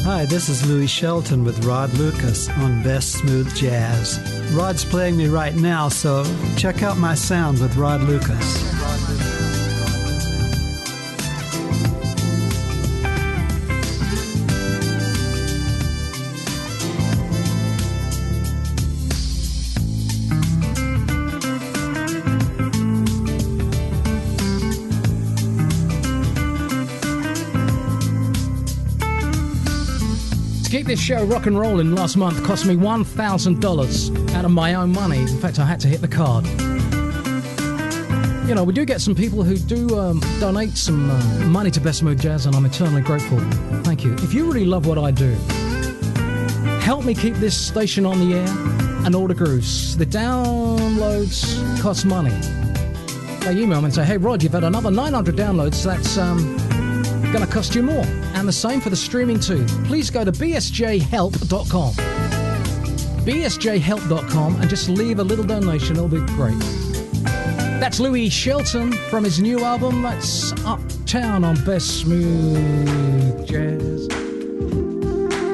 Hi, this is Louis Shelton with Rod Lucas on Best Smooth Jazz. Rod's playing me right now, so check out my sound with Rod Lucas. Keep this show rock and rolling last month cost me $1,000 out of my own money. In fact, I had to hit the card. You know, we do get some people who do donate some money to Best Smooth Jazz, and I'm eternally grateful. Thank you. If you really love what I do, help me keep this station on the air and all the grooves. The downloads cost money. They email me and say, hey, Rod, you've had another 900 downloads. That's going to cost you more. And the same for the streaming too. Please go to bsjhelp.com. bsjhelp.com and just leave a little donation. It'll be great. That's Louis Shelton from his new album. That's up Town on Best Smooth Jazz.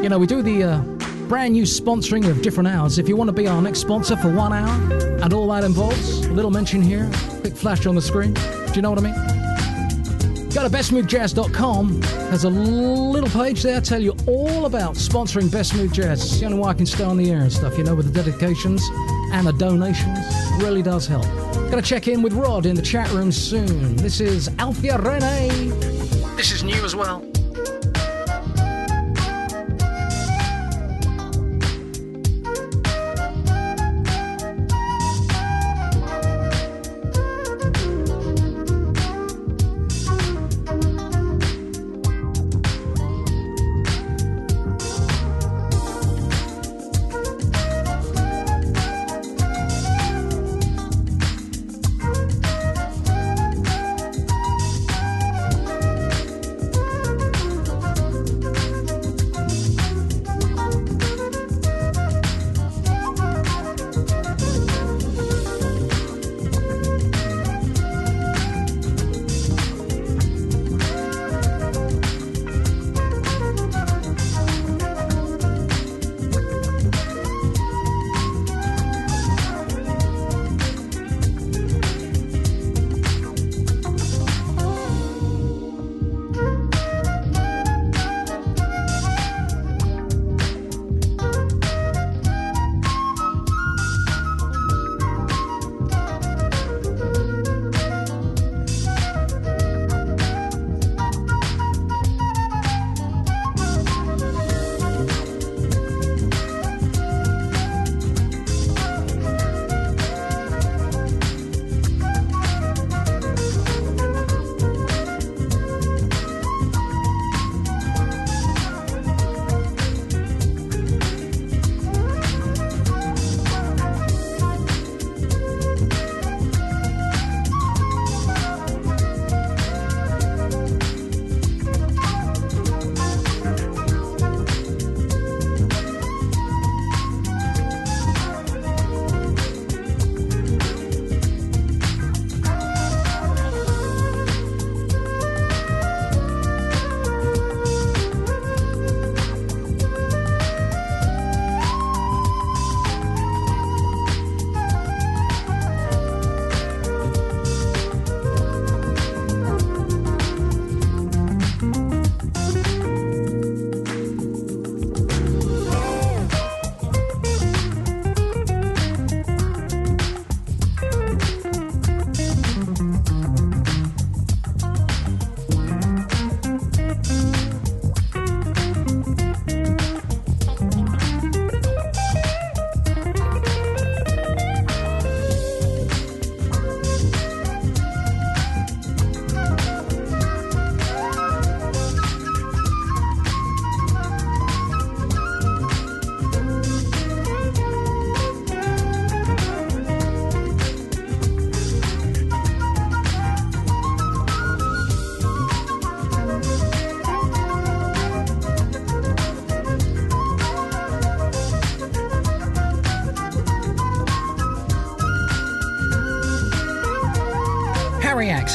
You know, we do the brand new sponsoring of different hours. If you want to be our next sponsor for 1 hour, and all that involves, a little mention here, quick flash on the screen. Do you know what I mean? Go to bestsmoothjazz.com. There's a little page there, tell you all about sponsoring Best Smooth Jazz. It's the only way I can stay on the air and stuff, you know, with the dedications and the donations. Really does help. Gonna check in with Rod in the chat room soon. This is Alfia Rene. This is new as well.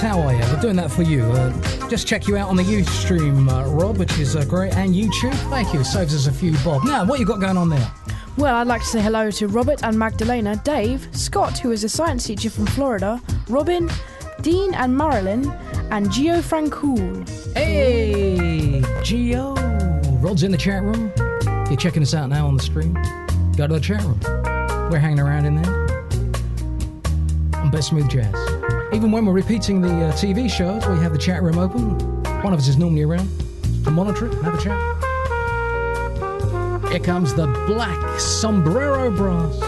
How are you? We're doing that for you. Just check you out on the Ustream, Rob, which is great, and YouTube. Thank you. It saves us a few bob. Now, what you got going on there? Well, I'd like to say hello to Robert and Magdalena, Dave, Scott, who is a science teacher from Florida, Robin, Dean and Marilyn, and Gio Francoul. Hey, Gio. Rod's in the chat room. If you're checking us out now on the stream, go to the chat room. We're hanging around in there on Best Smooth Jazz. Even when we're repeating the TV shows, we have the chat room open. One of us is normally around to monitor it and have a chat. Here comes the Black Sombrero Brass.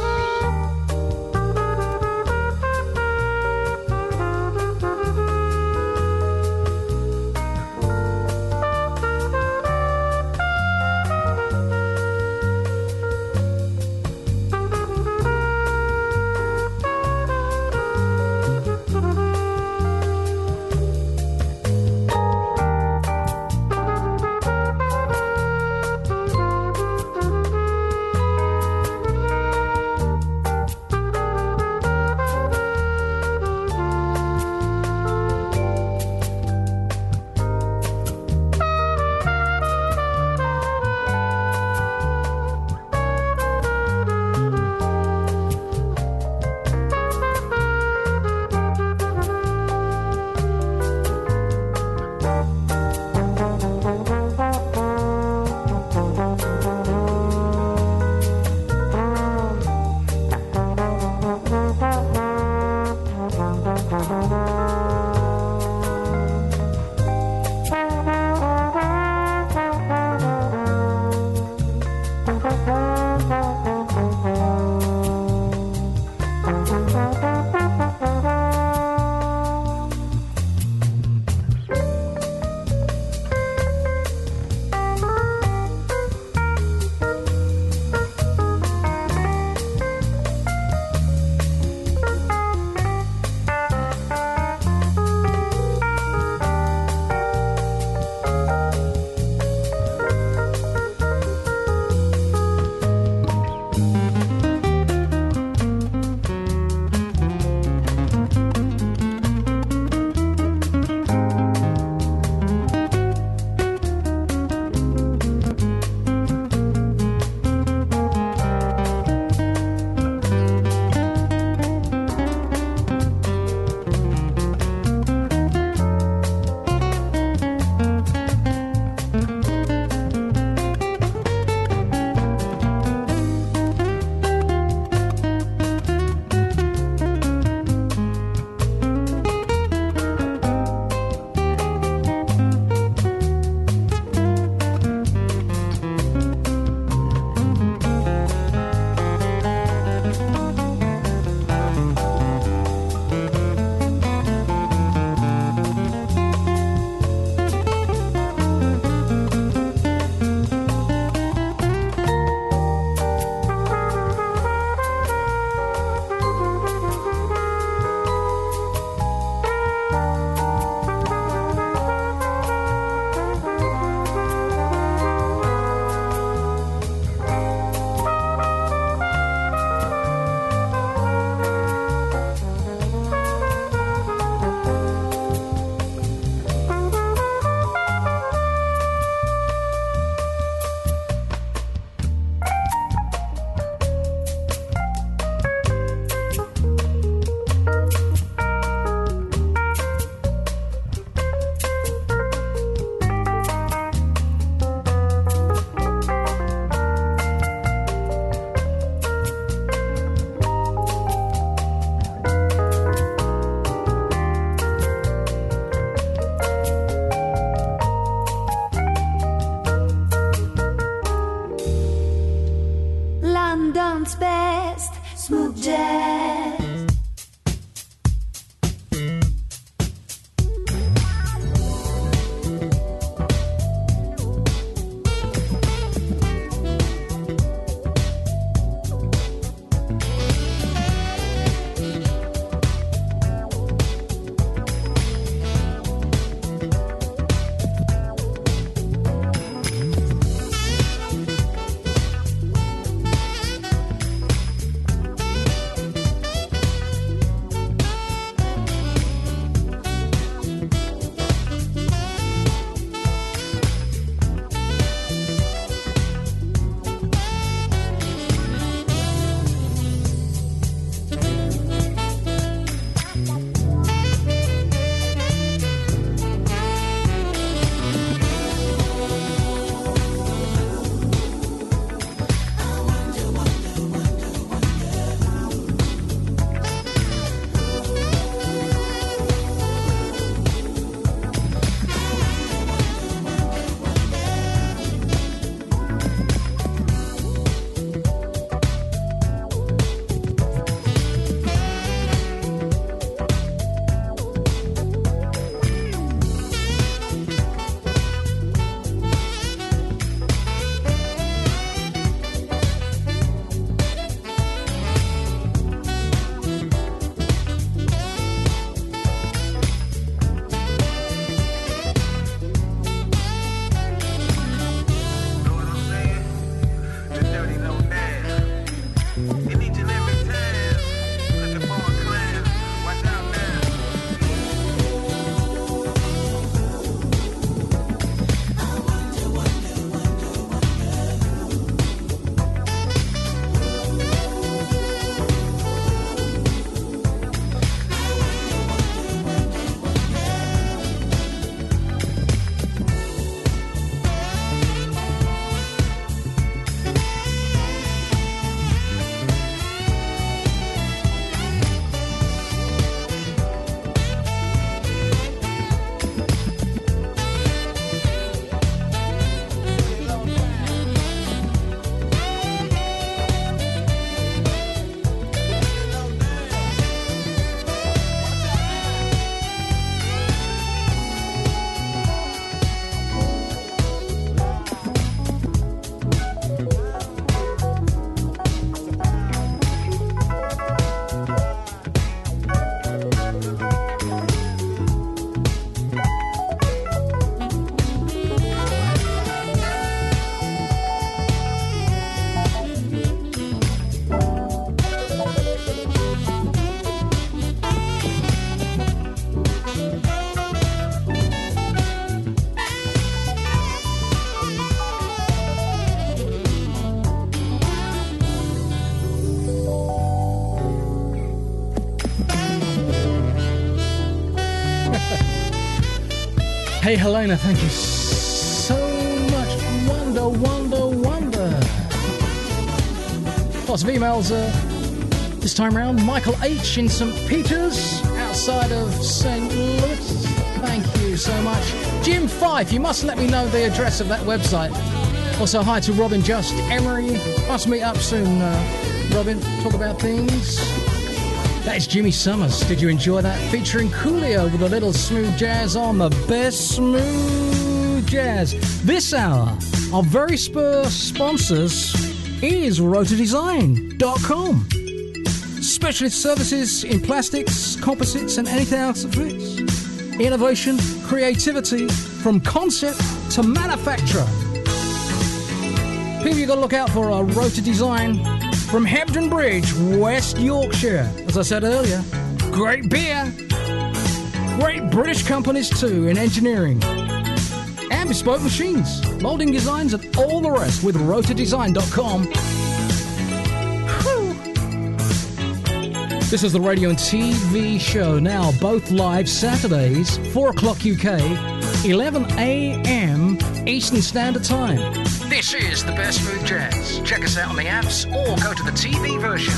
Hey Helena, thank you so much. Wonder. Lots of emails this time round. Michael H. in St. Peters, outside of St. Louis. Thank you so much. Jim Fife, you must let me know the address of that website. Also, hi to Robin Just, Emery. Must meet up soon, Robin. Talk about things. That is Jimmy Summers. Did you enjoy that? Featuring Coolio with a little smooth jazz on the best smooth jazz. This hour, our very sponsors is rotordesign.com. Specialist services in plastics, composites, and anything else that fits. Innovation, creativity, from concept to manufacture. People you've got to look out for are Rotor Design from Hebden Bridge, West Yorkshire. As I said earlier, great beer, great British companies too in engineering, and bespoke machines, moulding designs, and all the rest with rotordesign.com. This is the radio and TV show now, both live Saturdays, 4 o'clock UK, 11 a.m. Eastern Standard Time. This is the best smooth jazz. Check us out on the apps or go to the TV version.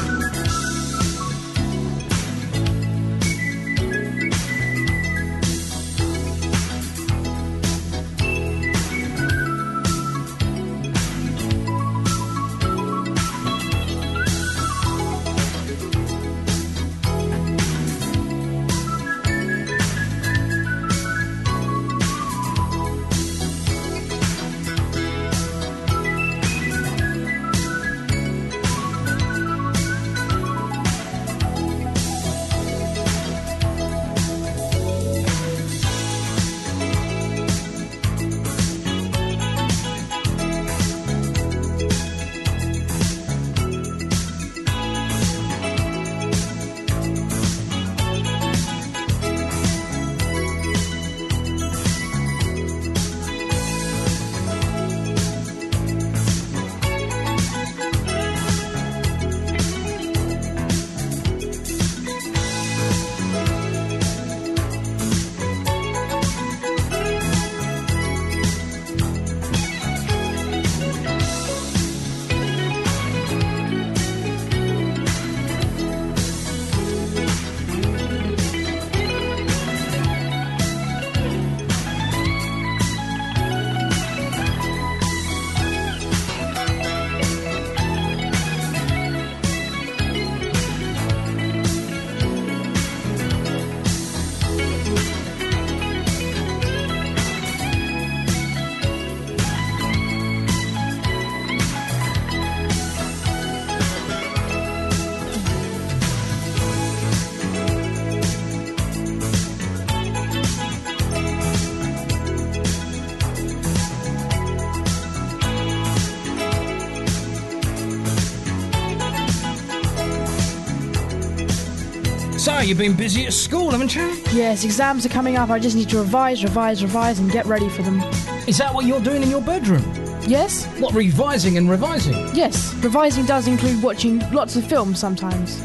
So, you've been busy at school, haven't you? Yes, exams are coming up. I just need to revise and get ready for them. Is that what you're doing in your bedroom? Yes. What, revising and revising? Yes, revising does include watching lots of films sometimes.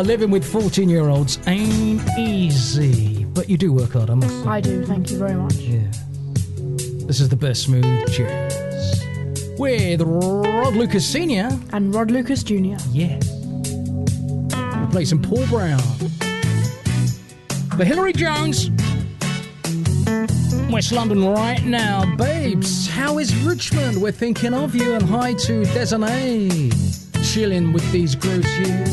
Living with 14-year-olds ain't easy. But you do work hard, I must say. I do, thank you very much. Yeah. This is the best smooth jazz. With Rod Lucas Sr. and Rod Lucas Jr. Yes. We'll play some Paul Brown. For Hillary Jones. West London right now. Babes, how is Richmond? We're thinking of you. And hi to Desiree. Chilling with these grooves here.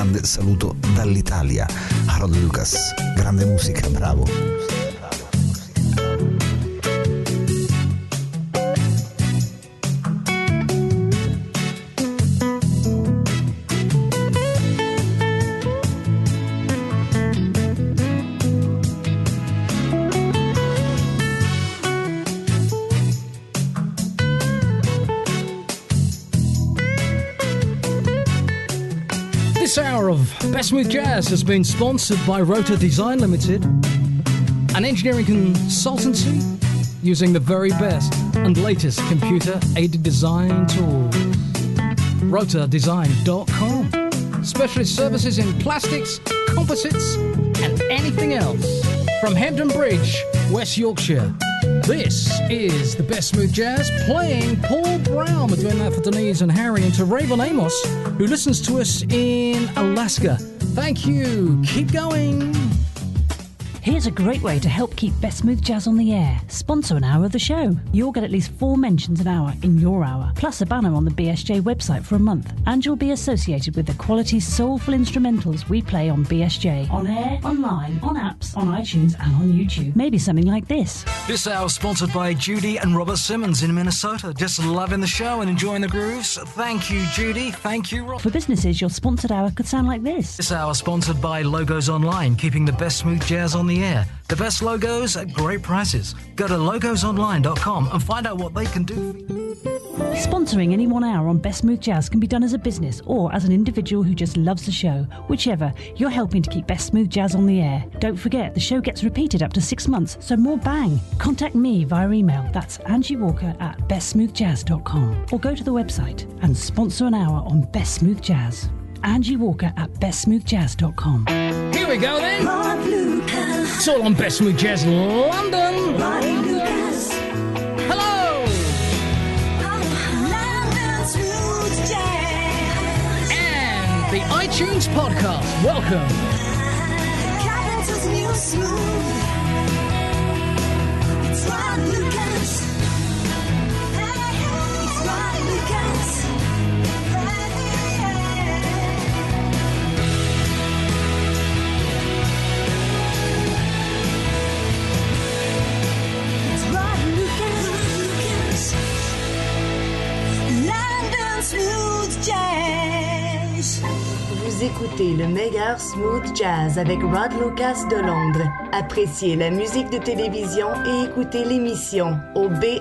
grande saluto dall'Italia. Rod Lucas, grande musica, bravo. This hour of Best Smooth Jazz has been sponsored by Rota Design Limited, an engineering consultancy using the very best and latest computer-aided design tools. RotaDesign.com. Specialist services in plastics, composites, and anything else. From Hampton Bridge, West Yorkshire. This is the Best Smooth Jazz, playing Paul Brown. We're doing that for Denise and Harry, and to Raven Amos, who listens to us in Alaska. Thank you. Keep going. Here's a great way to help keep Best Smooth Jazz on the air. Sponsor an hour of the show. You'll get at least 4 mentions an hour in your hour, plus a banner on the BSJ website for a month. And you'll be associated with the quality soulful instrumentals we play on BSJ. On air, online, on apps, on iTunes and on YouTube. Maybe something like this. This hour is sponsored by Judy and Robert Simmons in Minnesota. Just loving the show and enjoying the grooves. Thank you, Judy. Thank you, Rob. For businesses, your sponsored hour could sound like this. This hour is sponsored by Logos Online, keeping the best smooth jazz on the air. The best logos at great prices. Go to logosonline.com and find out what they can do for you. Sponsoring any 1 hour on Best Smooth Jazz can be done as a business or as an individual who just loves the show. Whichever, you're helping to keep Best Smooth Jazz on the air. Don't forget, the show gets repeated up to 6 months, so more bang. Contact me via email. That's Angie Walker at bestsmoothjazz.com. Or go to the website and sponsor an hour on Best Smooth Jazz. Angie Walker at bestsmoothjazz.com. Here we go then. It's all on Best Smooth Jazz London. Hello. And the iTunes podcast. Welcome. It's Rod Lucas. It's Rod Lucas. Vous écoutez le meilleur smooth jazz avec Rod Lucas de Londres. Appréciez la musique de télévision et écoutez l'émission au bsjtv.com.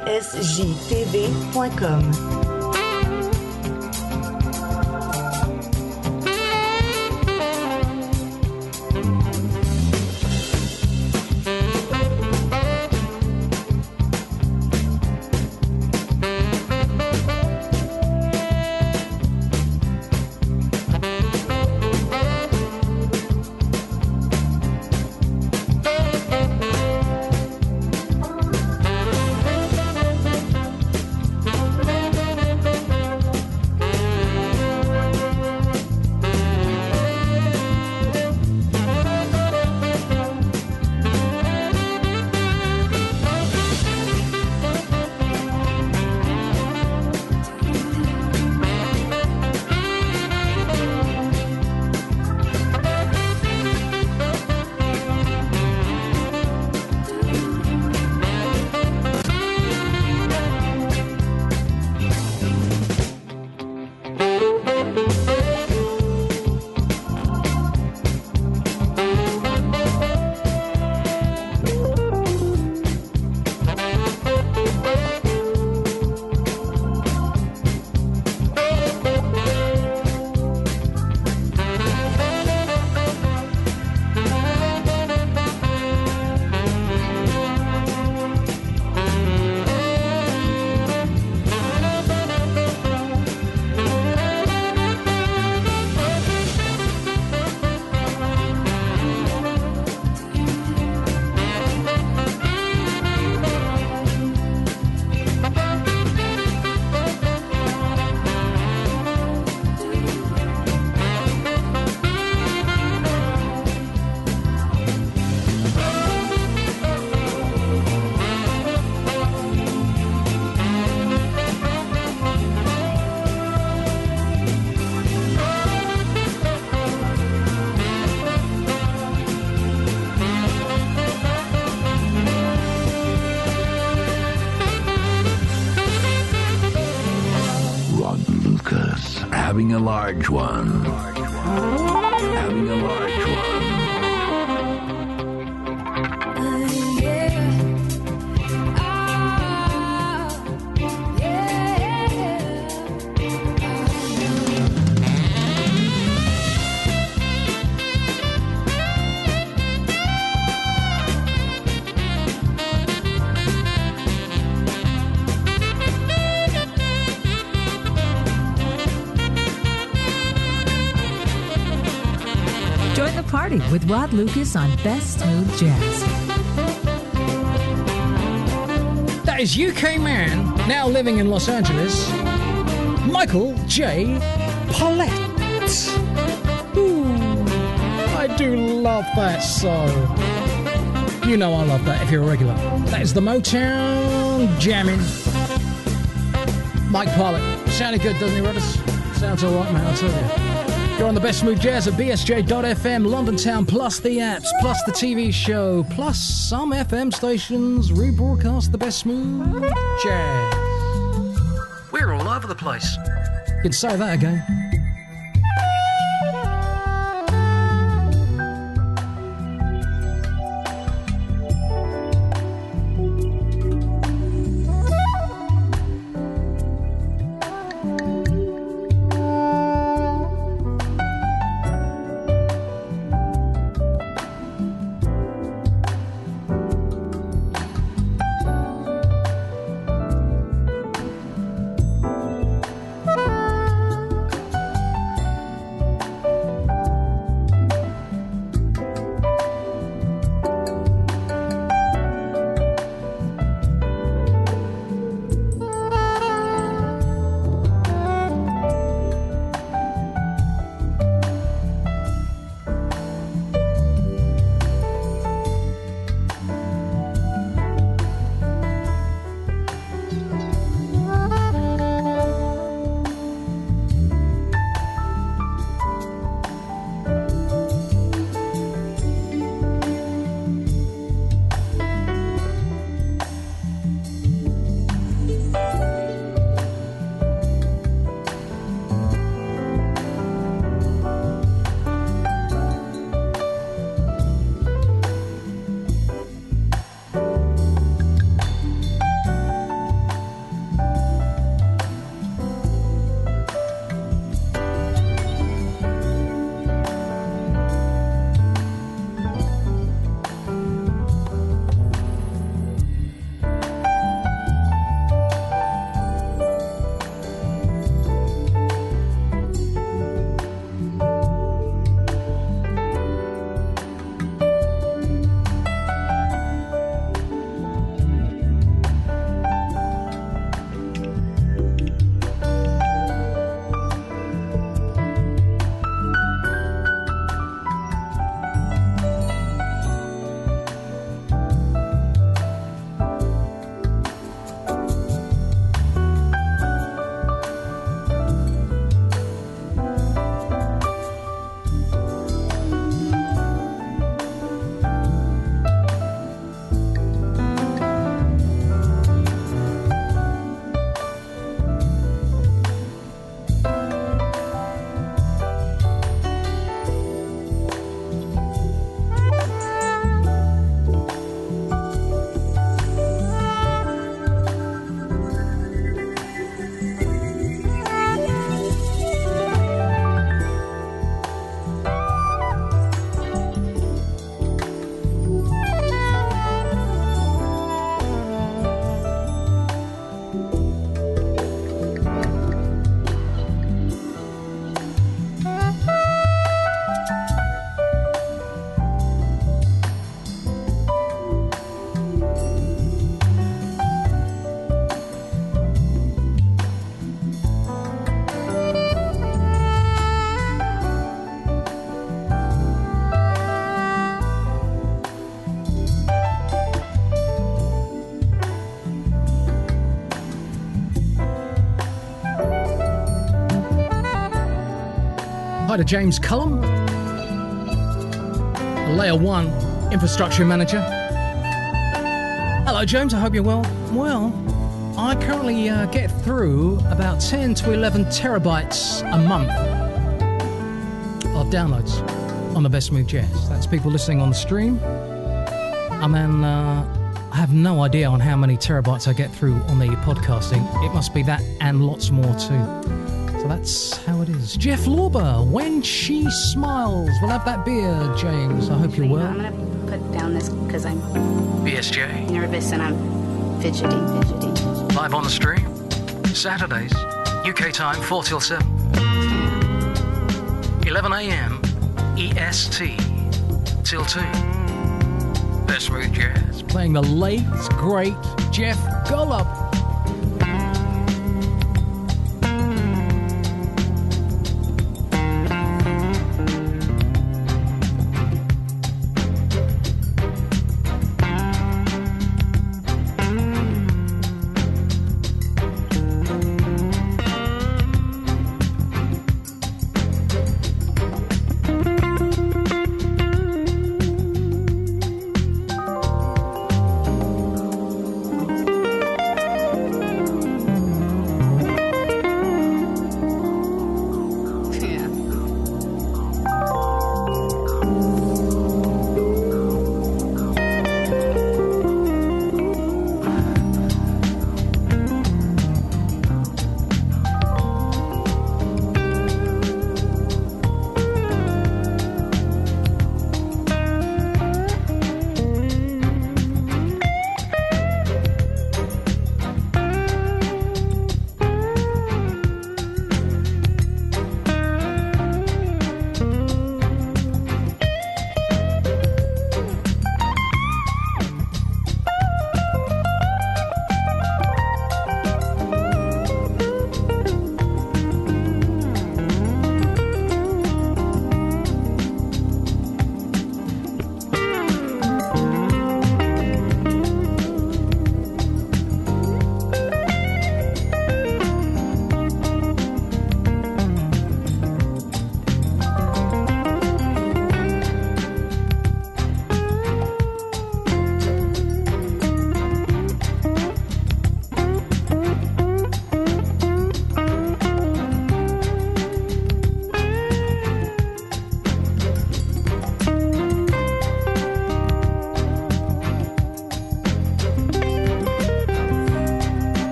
a large one. Having a large one. Join the party with Rod Lucas on Best Smooth Jazz. That is UK man, now living in Los Angeles, Michael J. Paulette. Ooh, I do love that song. You know I love that if you're a regular. That is the Motown jamming. Mike Paulette. Sounded good, doesn't he, Rodders? Sounds all right, man, I'll tell you. You're on the Best Smooth Jazz at BSJ.FM, London Town, plus the apps, plus the TV show, plus some FM stations rebroadcast the Best Smooth Jazz. We're all over the place. You can say that again. Hi to James Cullum, Layer 1 Infrastructure Manager. Hello James, I hope you're well. Well, I currently get through about 10 to 11 terabytes a month downloads on the Best Smooth Jazz. That's people listening on the stream. And then I have no idea on how many terabytes I get through on the podcasting. It must be that and lots more too. So that's how it is. Jeff Lorber, When She Smiles. We'll have that beer, James. I hope you're well. I'm going to put down this because I'm BSJ. nervous and I'm fidgety. Live on the stream. Saturdays, UK time, 4 till 7. 11 a.m. EST till 2. Best Smooth Jazz. Playing the late, great Jeff Golub.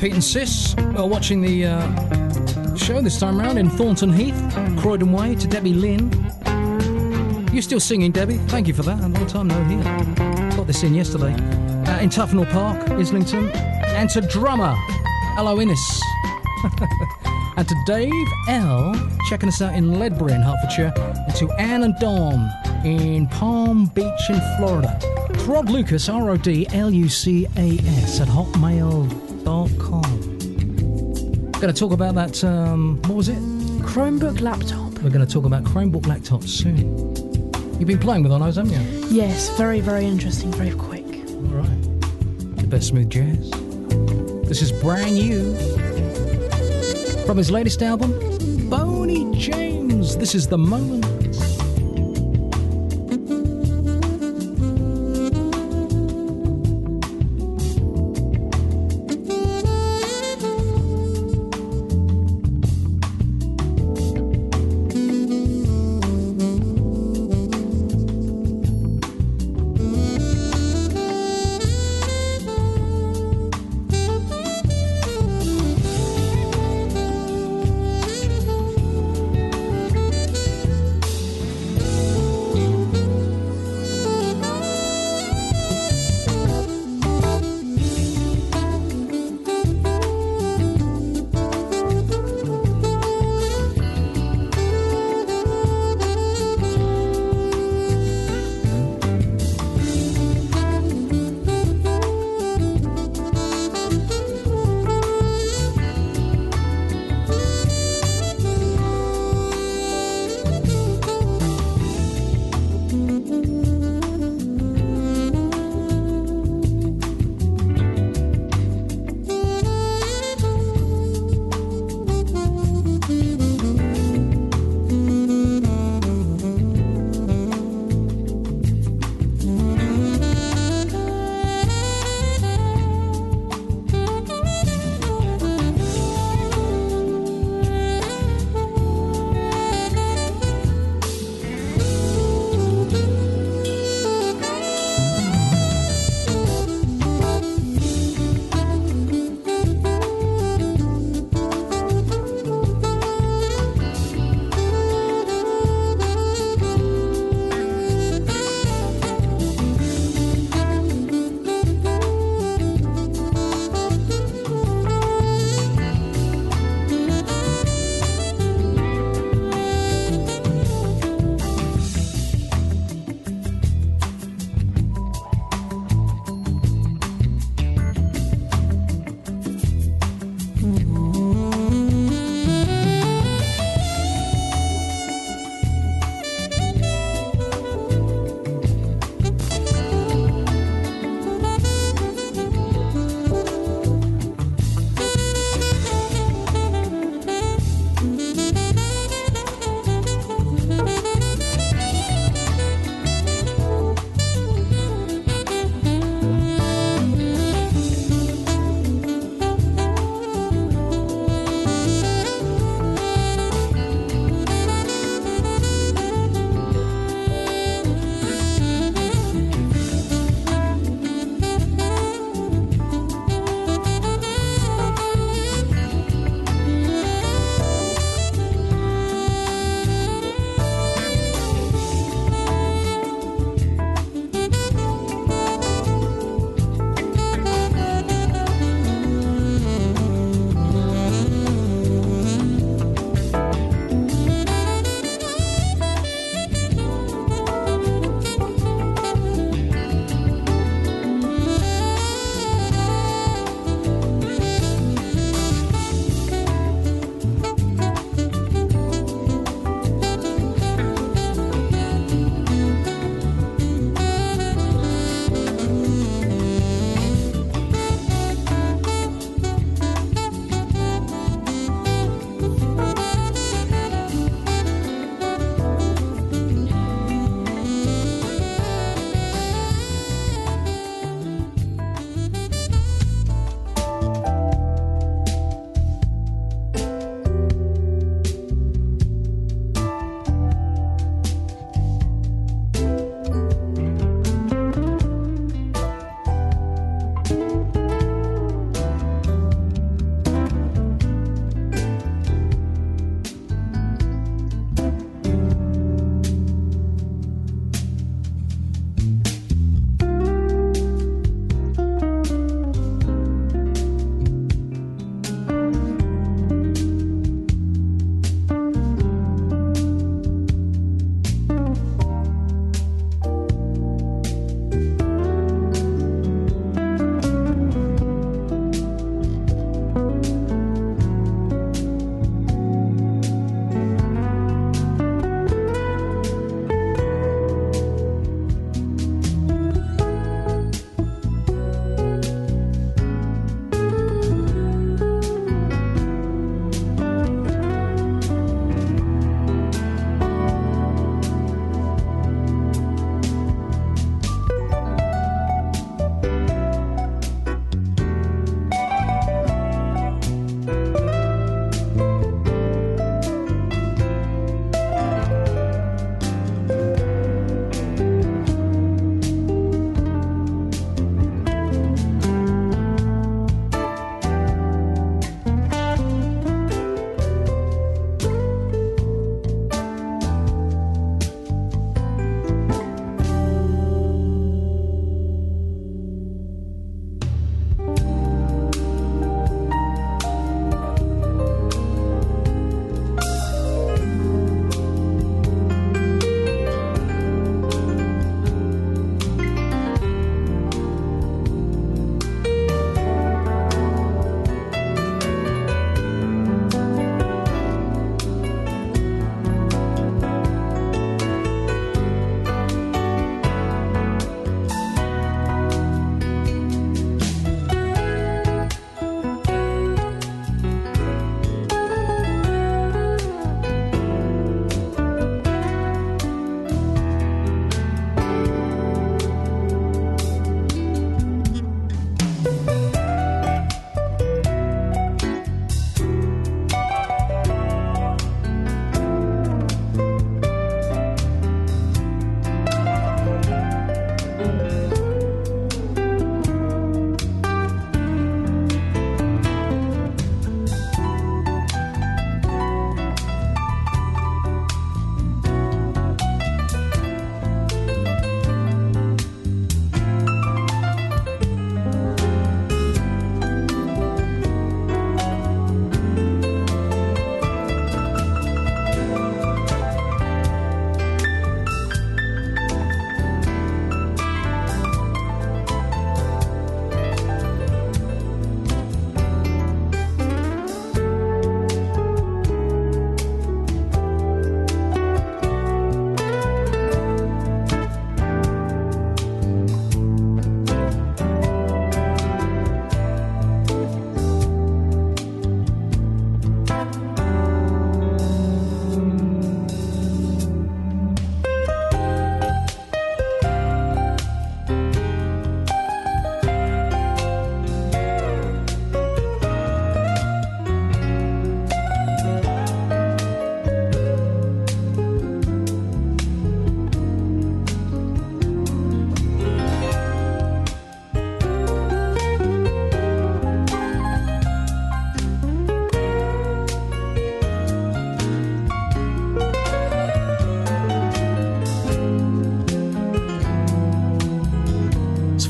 Pete and Sis are watching the show this time around in Thornton Heath, Croydon Way, to Debbie Lynn. You're still singing, Debbie. Thank you for that. A long time no hear. Got this in yesterday. In Tufnell Park, Islington. And to Drummer. Hello, Innes. And to Dave L, checking us out in Ledbury in Hertfordshire. And to Anne and Dom in Palm Beach in Florida. It's Rod Lucas, RODLUCAS at hotmail.com. Going to talk about that, what was it? Chromebook laptop. We're going to talk about Chromebook laptops soon. You've been playing with one of those, haven't you? Yes, very, very interesting, very quick. All right. The Best Smooth Jazz. This is brand new from his latest album, Boney James. This is The Moment.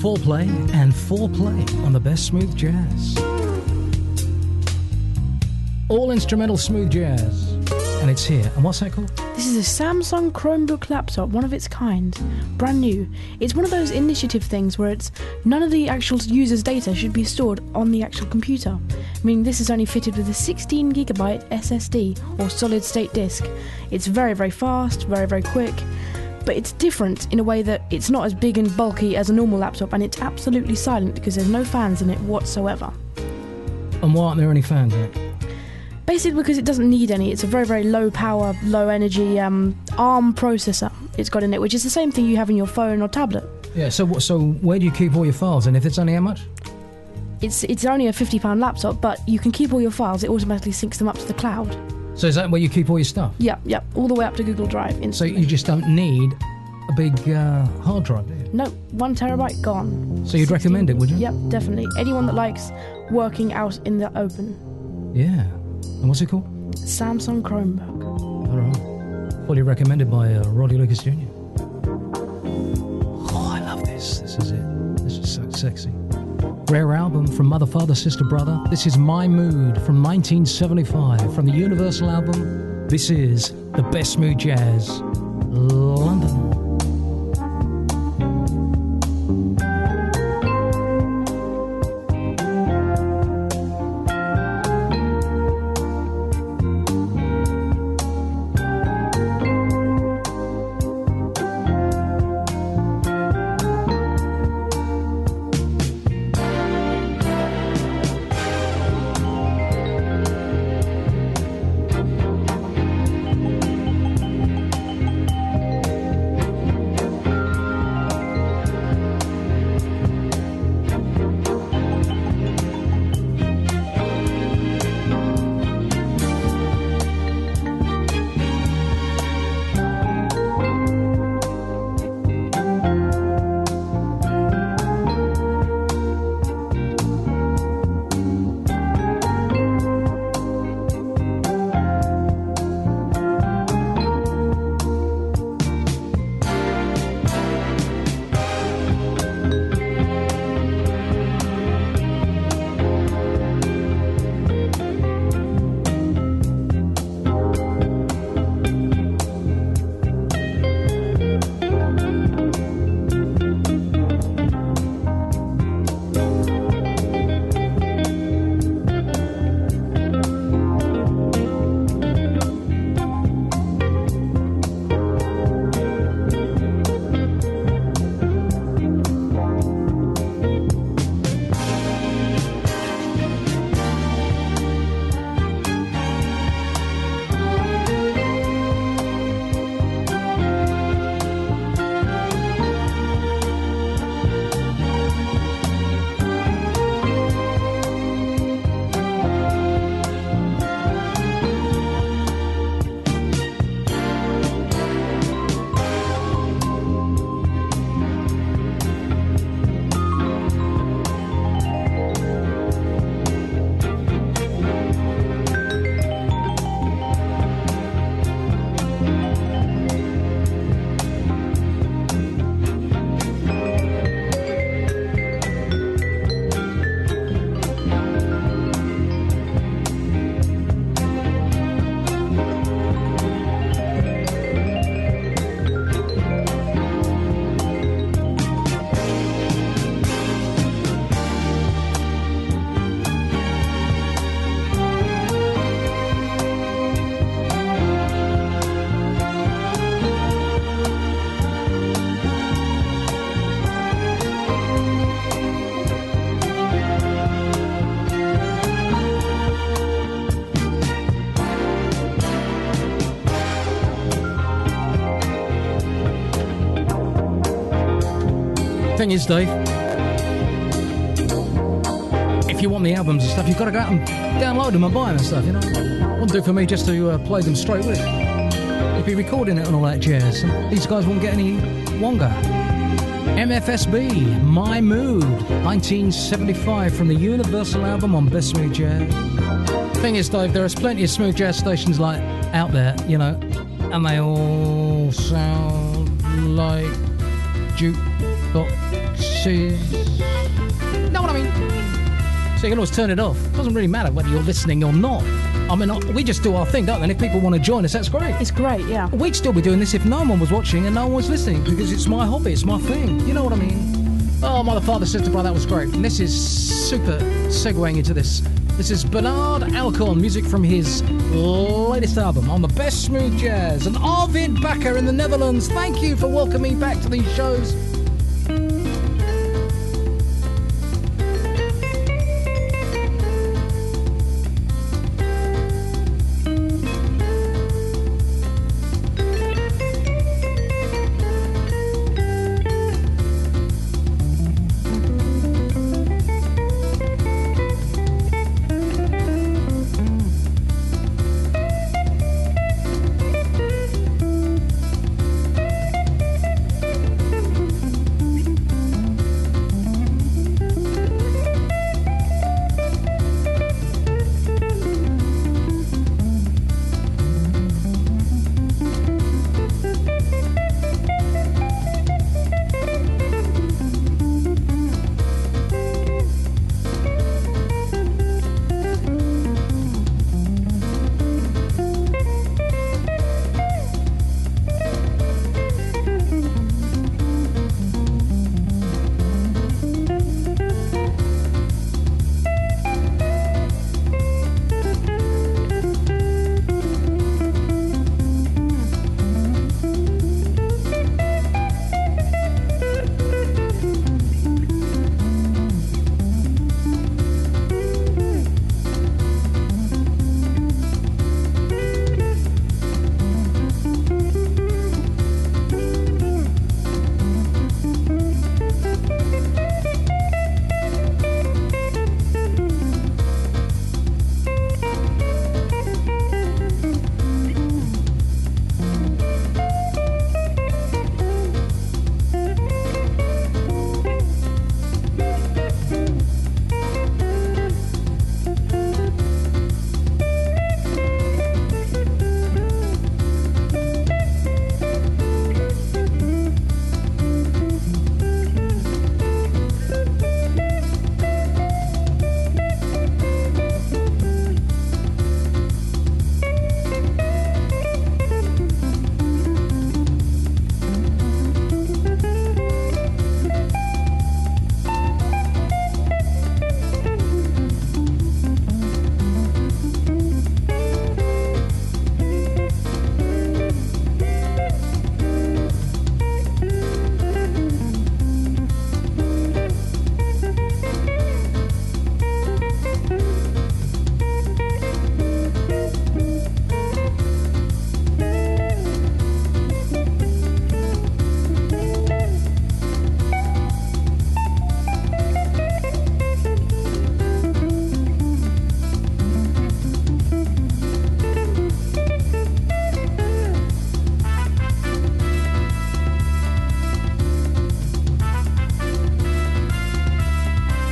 Foreplay and Foreplay on the best smooth jazz. All instrumental smooth jazz. And it's here. And what's that called? This is a Samsung Chromebook laptop, one of its kind, brand new. It's one of those initiative things where it's none of the actual user's data should be stored on the actual computer, meaning this is only fitted with a 16GB SSD or solid state disk. It's very, very fast, very, very quick, but it's different in a way that it's not as big and bulky as a normal laptop, and it's absolutely silent because there's no fans in it whatsoever. And why aren't there any fans in it? Basically because it doesn't need any. It's a very, very low power, low energy ARM processor it's got in it, which is the same thing you have in your phone or tablet. Yeah, so where do you keep all your files? And if it's only how much? It's only a £50 laptop, but you can keep all your files. It automatically syncs them up to the cloud. So is that where you keep all your stuff? Yep, all the way up to Google Drive instantly. So you just don't need a big hard drive, do you? No, 1 terabyte gone. So you'd recommend it, would you? Yep, definitely. Anyone that likes working out in the open. Yeah. And what's it called? Samsung Chromebook. All right. Fully recommended by Roddy Lucas Jr. Oh, I love this. This is it. This is so sexy. Rare album from Mother, Father, Sister, Brother. This is My Mood from 1975 from the Universal album. This is the best smooth jazz, London. Thing is, Dave, if you want the albums and stuff, you've got to go out and download them and buy them and stuff, you know. Wouldn't do for me just to play them straight with it. You'd be recording it and all that jazz. These guys won't get any longer. MFSB, My Mood, 1975 from the Universal album on Best Smooth Jazz. Thing is, Dave, there is plenty of smooth jazz stations like out there, you know, and they all sound like Duke But she's... Know what I mean? So you can always turn it off. It doesn't really matter whether you're listening or not. I mean, we just do our thing, don't we? And if people want to join us, that's great. It's great, yeah. We'd still be doing this if no one was watching and no one was listening, because it's my hobby, it's my thing. You know what I mean? Oh, Mother, Father, Sister, Brother, that was great. And this is super segueing into this. This is Bernard Alcorn, music from his latest album on the Best Smooth Jazz. And Arvid Bakker in the Netherlands, thank you for welcoming me back to these shows.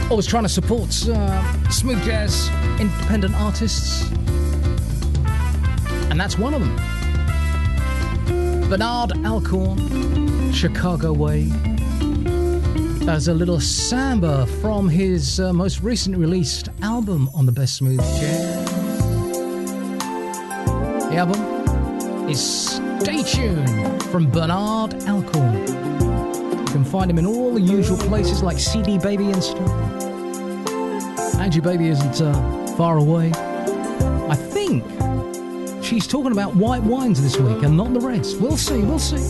Always trying to support smooth jazz independent artists, and that's one of them. Bernard Alcorn, Chicago Way. There's a little samba from his most recently released album on the Best Smooth Jazz. The album is Stay Tuned from Bernard Alcorn. You can find him in all the usual places like CD Baby and stuff. Angie Baby isn't far away. I think she's talking about white wines this week and not the reds. We'll see, we'll see.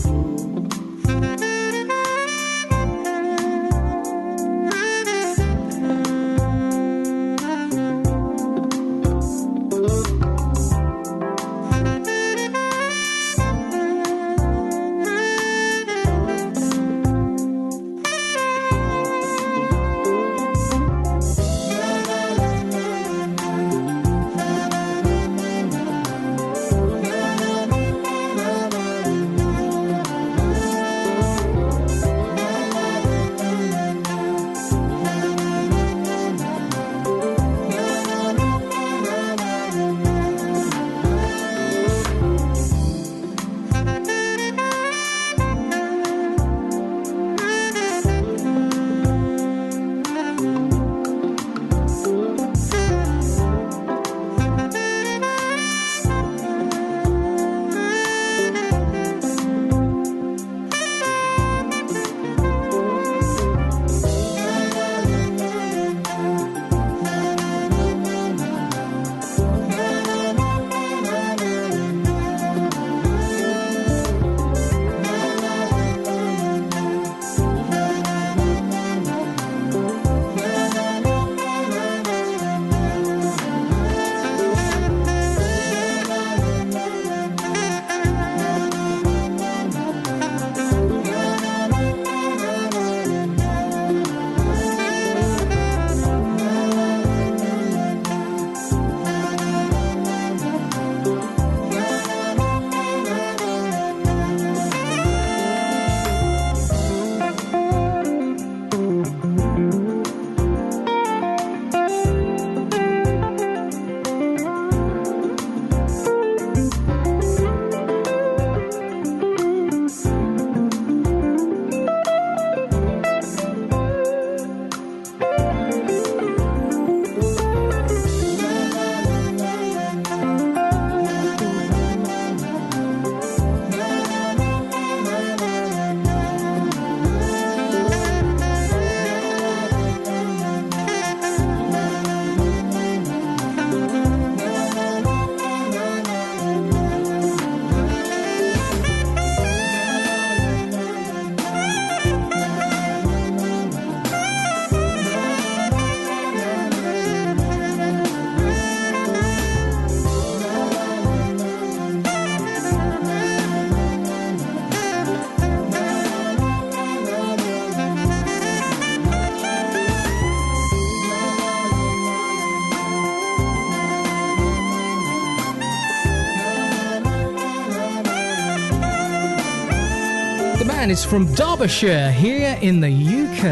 And it's from Derbyshire here in the UK,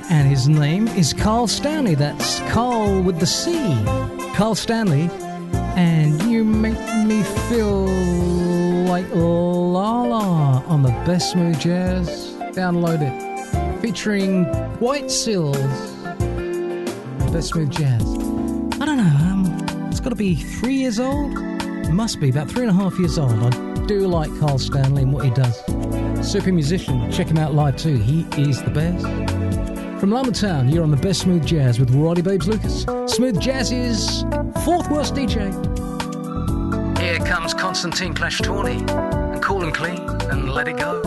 and his name is Carl Stanley. That's Carl with the C. Carl Stanley. And you make me feel like La La on the Best Smooth Jazz. Download it. Featuring White Seals. Best Smooth Jazz. I don't know, it's got to be 3 years old? Must be, about 3.5 years old. I do like Carl Stanley and what he does. Super musician. Check him out live too. He is the best. From London Town, you're on the Best Smooth Jazz with Roddy Babes Lucas. Smooth Jazz's fourth worst DJ. Here comes Constantine Clash Tawney and Cool and Clean and Let It Go.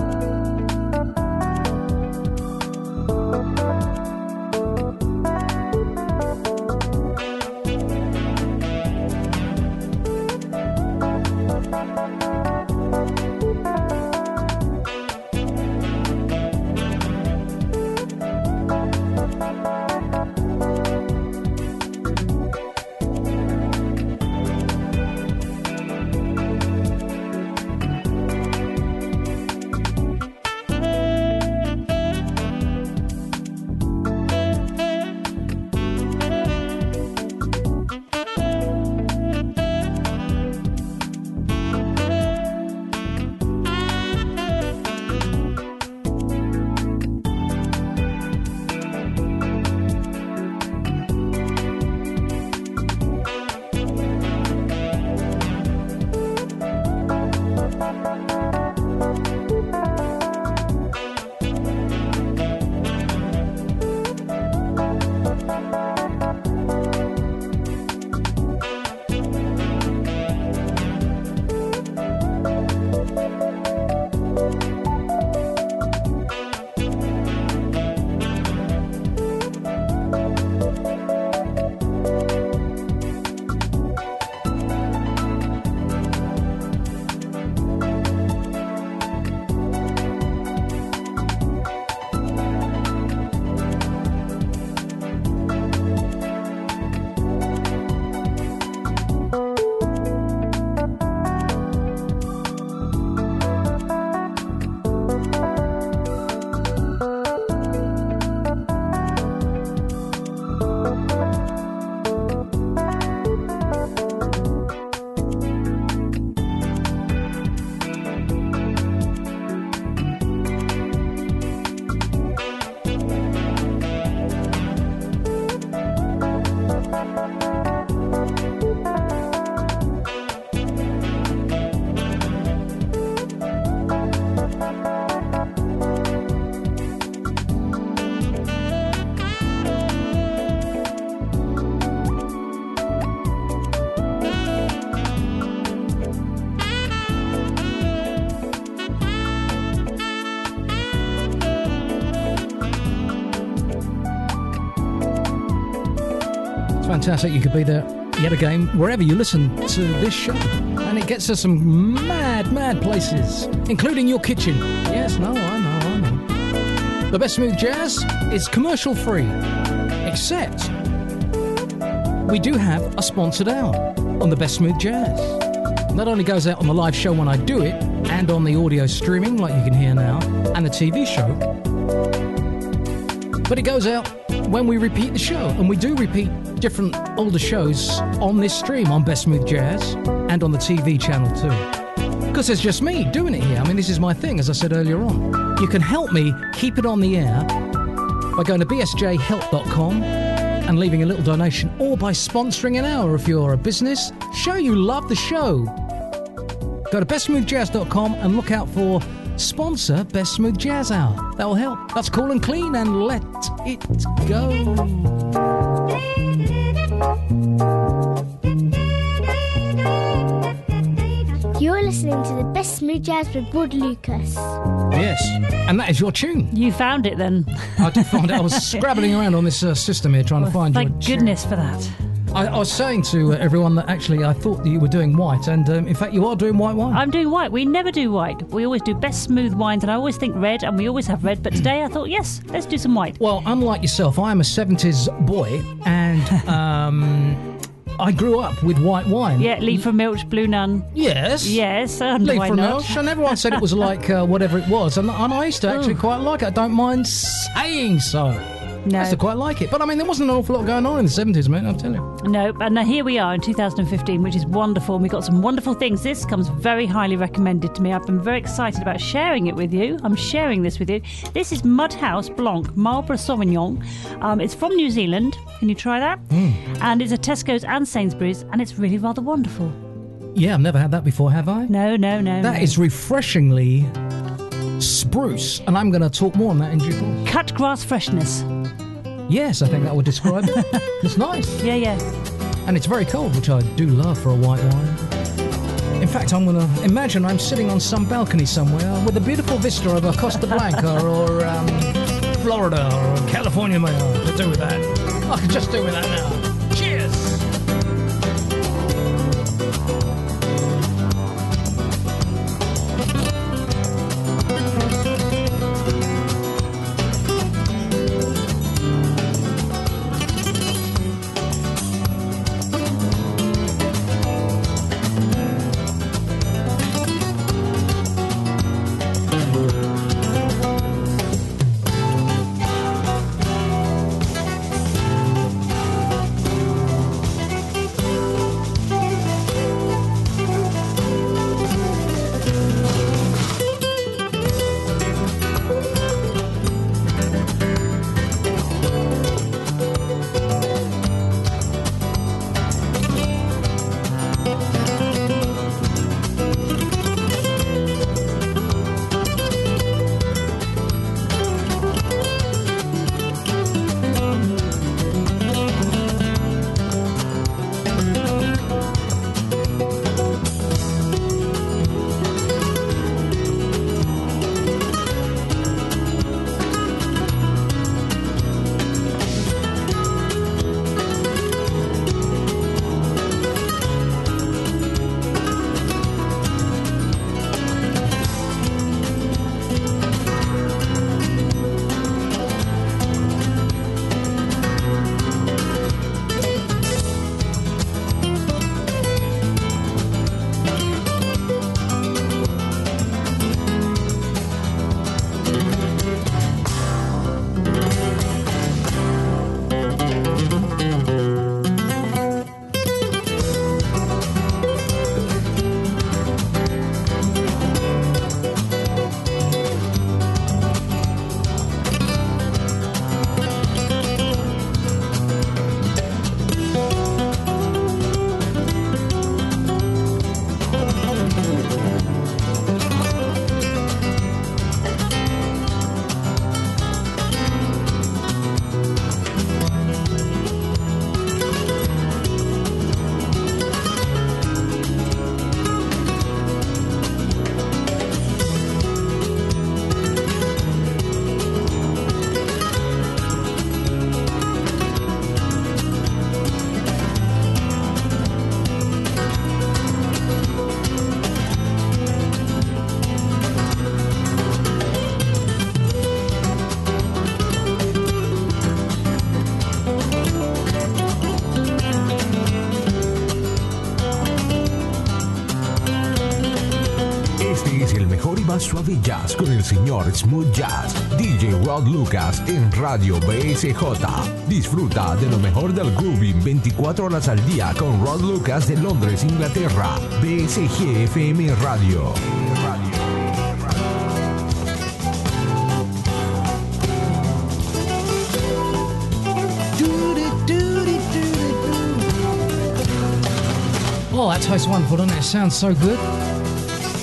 Fantastic, you could be there yet again wherever you listen to this show, and it gets us some mad places, including your kitchen. Yes, no, I know. The Best Smooth Jazz is commercial free, except we do have a sponsored hour on the Best Smooth Jazz. Not only goes out on the live show when I do it, and on the audio streaming like you can hear now, and the TV show, but it goes out when we repeat the show, and we do repeat different older shows on this stream on Best Smooth Jazz and on the TV channel too. Because it's just me doing it here. I mean, this is my thing, as I said earlier on. You can help me keep it on the air by going to bsjhelp.com and leaving a little donation, or by sponsoring an hour if you're a business. Show you love the show. Go to bestsmoothjazz.com and look out for sponsor Best Smooth Jazz Hour. That will help. That's Cool and Clean and Let It Go. You're listening to the Best Smooth Jazz with Rod Lucas. Yes, and that is your tune. You found it then. I did find it. I was scrabbling around on this system here trying to find your tune. Thank goodness for that. I was saying to everyone that actually I thought that you were doing white, and in fact you are doing white wine. I'm doing white. We never do white. We always do best smooth wines, and I always think red, and we always have red, but today I thought, yes, let's do some white. Well, unlike yourself, I am a 70s boy, and I grew up with white wine. Yeah, Lee from Milch, Blue Nun. Yes. Yes, and Lee why from not? Milch, and everyone said it was like whatever it was, and I used to actually quite like it. I don't mind saying so. No. I used to quite like it. But I mean, there wasn't an awful lot going on in the 70s, mate, I'll tell you. No, and now here we are in 2015, which is wonderful. And we've got some wonderful things. This comes very highly recommended to me. I've been very excited about sharing it with you. I'm sharing this with you. This is Mudhouse Blanc Marlborough Sauvignon. It's from New Zealand. Can you try that? And it's a Tesco's and Sainsbury's, and it's really rather wonderful. Yeah, I've never had that before, have I? No. That is refreshingly spruce, and I'm going to talk more on that in due course. Cut grass freshness. Yes, I think that would describe it. It's nice. Yeah. And it's very cold, which I do love for a white wine. In fact, I'm going to imagine I'm sitting on some balcony somewhere with a beautiful vista over Costa Blanca or Florida or California. I could do with that. I could just do with that now. Cheers! Suave Jazz con el señor Smooth Jazz, DJ Rod Lucas en Radio BSJ. Disfruta de lo mejor del grooving 24 horas al día con Rod Lucas de Londres, Inglaterra. BSG FM Radio. Oh, that tastes wonderful, doesn't it? It sounds so good.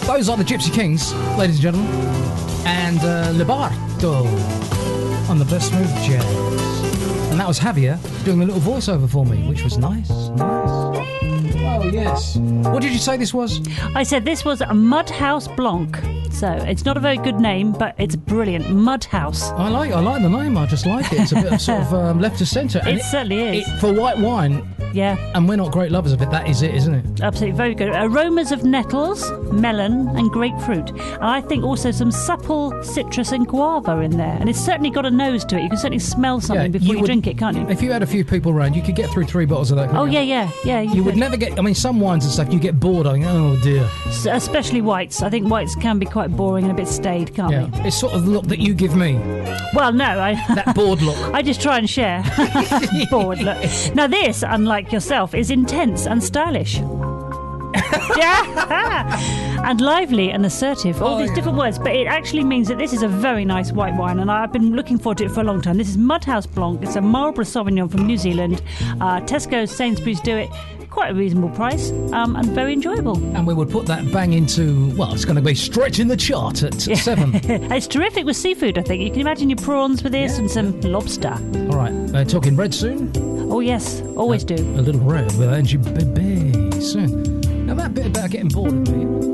Those are the Gypsy Kings, ladies and gentlemen, and Libardo on the Best Smooth Jazz. And that was Javier doing a little voiceover for me, which was nice. Oh, yes. What did you say this was? I said this was a Mudhouse Blanc So it's not a very good name, but it's brilliant. Mud House. I like the name. I just like it. It's a bit of sort of left to centre. It certainly is. For white wine. Yeah. And we're not great lovers of it. That is it, isn't it? Absolutely. Very good. Aromas of nettles, melon and grapefruit. And I think also some supple citrus and guava in there. And it's certainly got a nose to it. You can certainly smell something before you drink it, can't you? If you had a few people around, you could get through 3 bottles of that. Yeah. You would never get... I mean, some wines and stuff, you get bored. I think, oh, dear. Especially whites. I think whites can be quite boring and a bit staid, can't they? It's sort of the look that you give me. Well, no. That bored look. I just try and share. Bored look. Now, this, unlike yourself, is intense and stylish. And lively and assertive. All these different words, but it actually means that this is a very nice white wine, and I've been looking forward to it for a long time. This is Mudhouse Blanc. It's a Marlborough Sauvignon from New Zealand. Tesco's, Sainsbury's do it. Quite a reasonable price and very enjoyable. And we would put that bang into, well, it's going to be stretching the chart at 7. It's terrific with seafood, I think. You can imagine your prawns with this and some lobster. All right, talking red soon? Oh, yes, always do. A little red with Angie Bebe soon. Now, that bit about getting bored of me.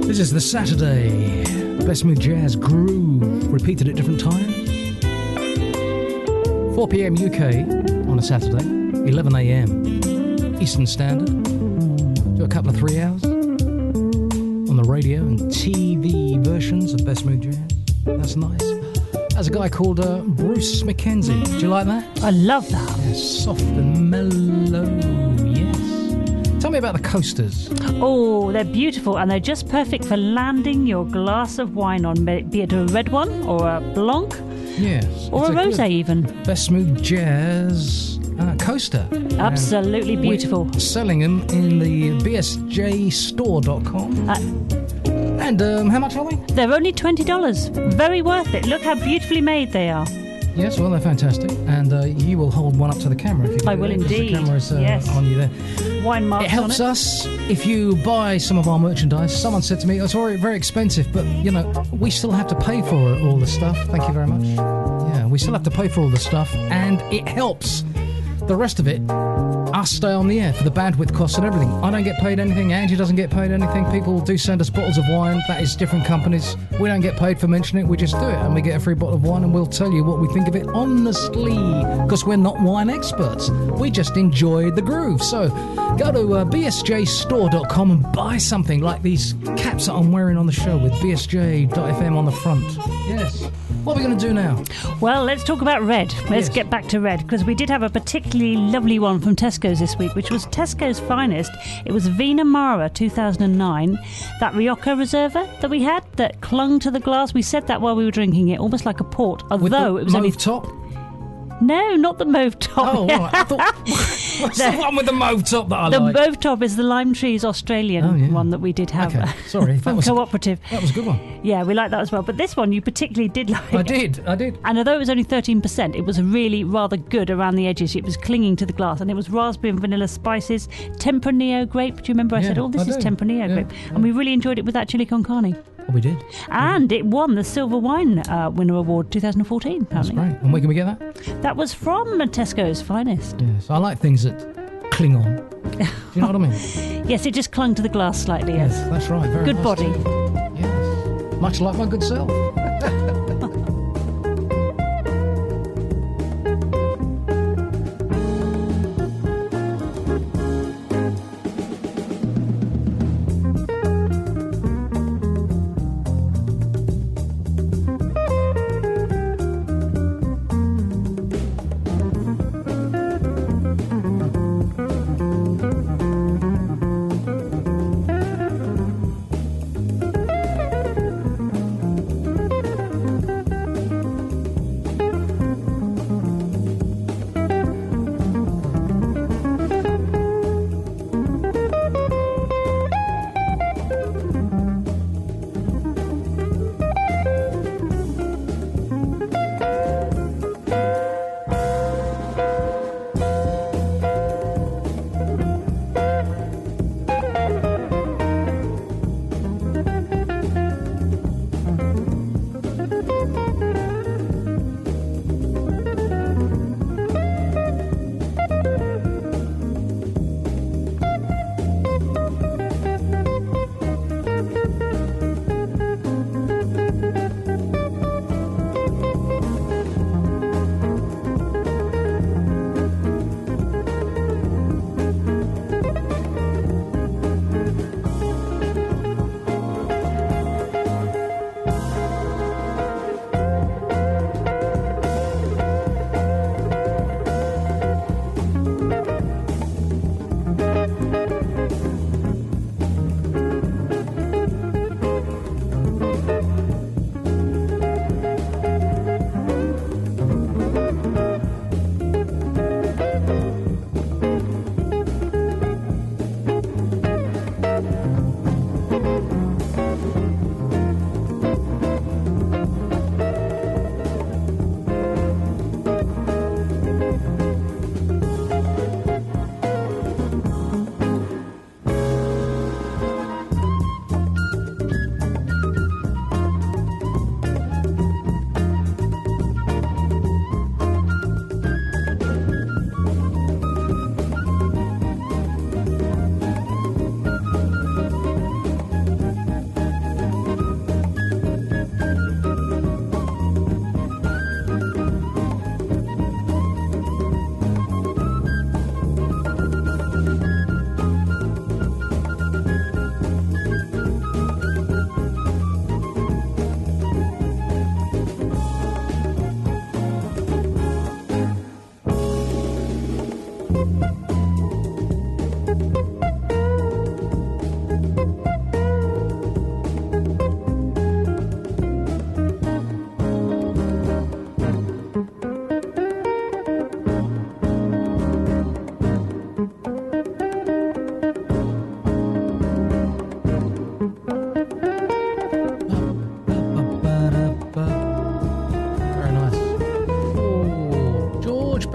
This is the Saturday Best Smooth Jazz Groove, repeated at different times. 4 p.m. UK on a Saturday, 11 a.m. Eastern Standard. Do a couple of 3 hours on the radio and TV versions of Best Smooth Jazz. That's nice. There's a guy called Bruce Mackenzie. Do you like that? I love that. Yeah, soft and mellow, yes. Tell me about the coasters. Oh, they're beautiful and they're just perfect for landing your glass of wine on, be it a red one or a Blanc. Yes. Or a rosé even. Best Smooth Jazz coaster. Absolutely beautiful. We're selling them in the bsjstore.com. And how much are they? They're only $20. Very worth it. Look how beautifully made they are. Yes, well, they're fantastic. And you will hold one up to the camera if you I will indeed. The camera is on you there. Wine marks. It helps us if you buy some of our merchandise. Someone said to me, it's very, very expensive, but, we still have to pay for all the stuff. Thank you very much. Yeah, we still have to pay for all the stuff, and it helps the rest of it, us stay on the air for the bandwidth costs and everything. I don't get paid anything. Angie doesn't get paid anything. People do send us bottles of wine. That is different companies. We don't get paid for mentioning it. We just do it, and we get a free bottle of wine, and we'll tell you what we think of it honestly, because we're not wine experts. We just enjoy the groove. So go to bsjstore.com and buy something like these caps that I'm wearing on the show with bsj.fm on the front. Yes. What are we going to do now? Well, let's talk about Red. Let's get back to Red, because we did have a particularly lovely one from Tesco's this week, which was Tesco's finest. It was Vina Mara 2009, that Rioja Reserva that we had that clung to the glass. We said that while we were drinking it, almost like a port, although it was only top. No, not the mauve top. Oh, right. I thought, what's the one with the mauve top that I like? The mauve top is the Lime Trees Australian one that we did have. Okay, sorry. From Cooperative. That was a good one. Yeah, we like that as well. But this one you particularly did like. I did. And although it was only 13%, it was really rather good around the edges. It was clinging to the glass, and it was raspberry and vanilla spices, Tempranillo grape. Do you remember I said, this is Tempranillo grape? And we really enjoyed it with that chili con carne. Oh, we did. And it won the Silver Wine Winner Award 2014, apparently. That's great. And where can we get that? That was from Tesco's finest. Yes, I like things that cling on. Do you know what I mean? Yes, it just clung to the glass slightly. Yes, that's right. Very good nice body. Yes. Much like my good self.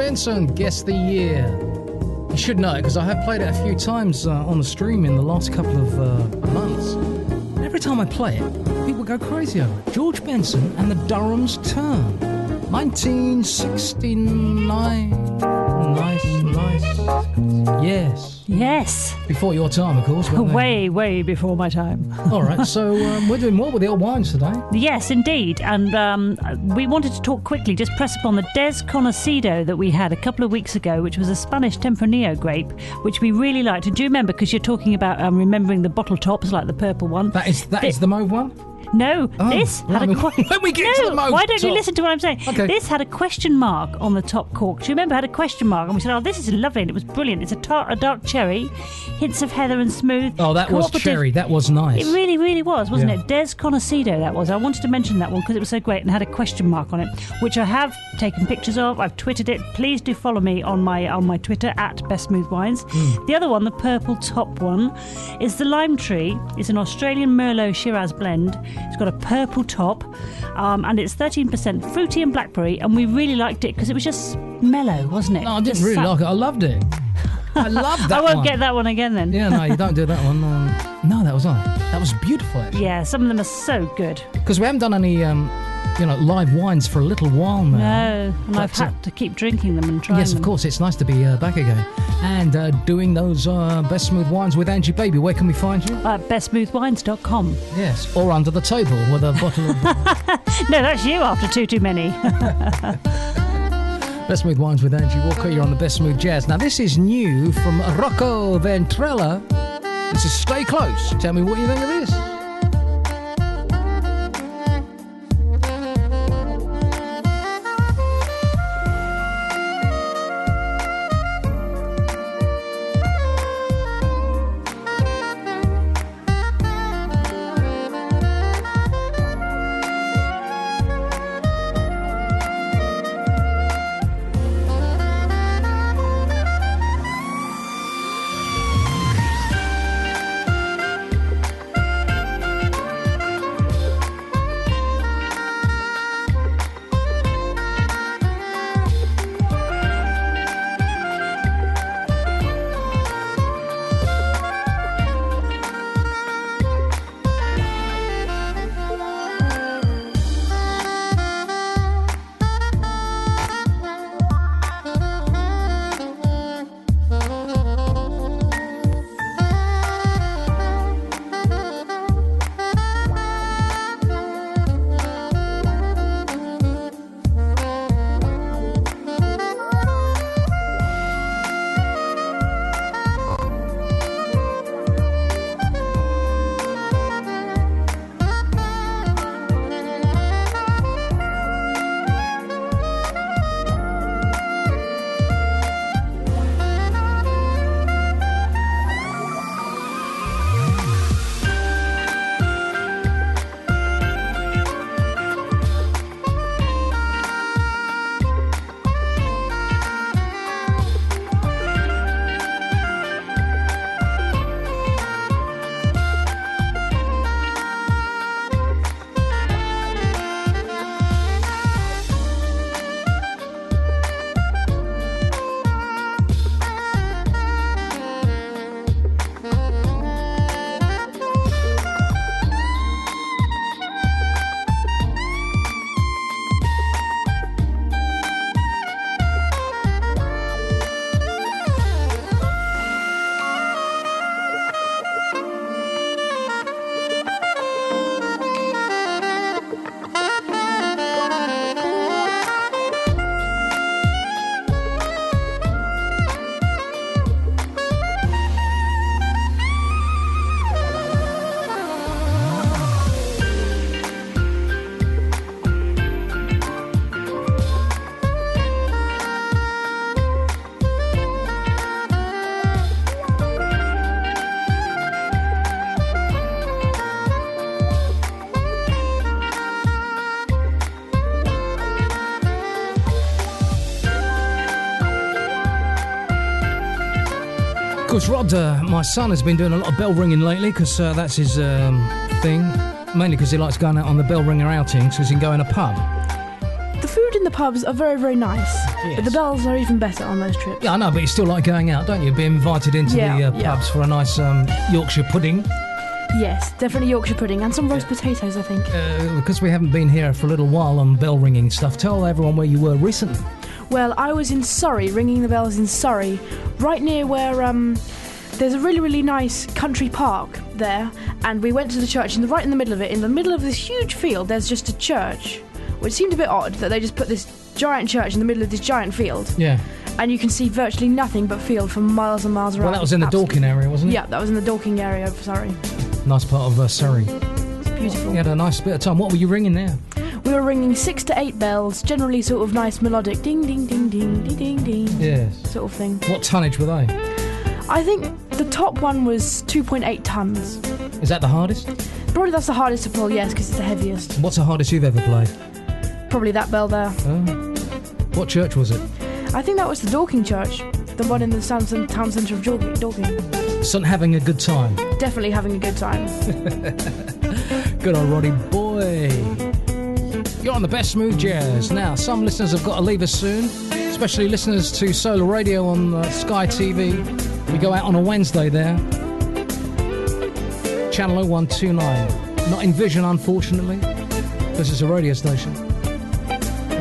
Benson, Guess the Year. You should know it because I have played it a few times on the stream in the last couple of months. Every time I play it, people go crazy over it. George Benson and the Durham's Turn. 1969. Nice. Yes. Before your time, of course. Way before my time. All right, so we're doing more with the old wines today. Yes, indeed. And we wanted to talk quickly, just press upon the Des Conocido that we had a couple of weeks ago, which was a Spanish Tempranillo grape, which we really liked. And do you remember, because you're talking about remembering the bottle tops, like the purple one. That is the mauve one? No, this had a question. When we get to the mauve why don't you top. listen to what I'm saying? Okay. This had a question mark on the top cork. Do you remember? It had a question mark, and we said, "Oh, this is lovely," and it was brilliant. It's a dark cherry, hints of heather and smooth. Oh, that was cherry. That was nice. It really, really was, wasn't Yeah. it? Des Conocido, that was. I wanted to mention that one because it was so great and had a question mark on it, which I have taken pictures of. I've twittered it. Please do follow me on my Twitter at Best Smooth Wines. The other one, the purple top one, is the Lime Tree. It's an Australian Merlot Shiraz blend. It's got a purple top, and it's 13% fruity and blackberry, and we really liked it because it was just mellow, wasn't it? No, I didn't really like it. I loved it. I loved that I won't one. get that one again then. Yeah, no, you don't do that one. No, that was nice. That was beautiful, actually. Yeah, some of them are so good. Because we haven't done any, live wines for a little while now. No, and I've had to keep drinking them and trying Yes, them. of course. It's nice to be back again. And doing those Best Smooth Wines with Angie Baby. Where can we find you? At bestsmoothwines.com. Yes, or under the table with a bottle of... No, that's you after too many. Best Smooth Wines with Angie Walker. You're on the Best Smooth Jazz. Now, this is new from Rocco Ventrella. This is Stay Close. Tell me what you think of this. Of course, Rod, my son, has been doing a lot of bell ringing lately because that's his thing. Mainly because he likes going out on the bell ringer outings because he can go in a pub. The food in the pubs are very, very nice, but the bells are even better on those trips. Yeah, I know, but you still like going out, don't you? Being invited into the pubs for a nice Yorkshire pudding. Yes, definitely Yorkshire pudding and some roast potatoes, I think. Because we haven't been here for a little while on bell ringing stuff, tell everyone where you were recently. Well, I was in Surrey, ringing the bells in Surrey, right near where there's a really, really nice country park there, and we went to the church, and right in the middle of it, in the middle of this huge field, there's just a church, which seemed a bit odd that they just put this giant church in the middle of this giant field. Yeah. And you can see virtually nothing but field for miles and miles around. Well, that was in the Dorking area, wasn't it? Yeah, that was in the Dorking area of Surrey. Nice part of Surrey. It's beautiful. You had a nice bit of time. What were you ringing there? We were ringing 6 to 8 bells, generally sort of nice melodic ding, ding, ding, ding, ding, ding, ding. Yes. Sort of thing. What tonnage were they? I think the top one was 2.8 tons. Is that the hardest? Probably that's the hardest to pull, yes, because it's the heaviest. What's the hardest you've ever played? Probably that bell there. Oh. What church was it? I think that was the Dorking Church, the one in the town centre of Dorking. Son having a good time. Definitely having a good time. Good old Roddy boy. You're on the best smooth jazz. Now, some listeners have got to leave us soon, especially listeners to Solar Radio on Sky TV. We go out on a Wednesday there. Channel 0129. Not in Vision, unfortunately, because it's a radio station.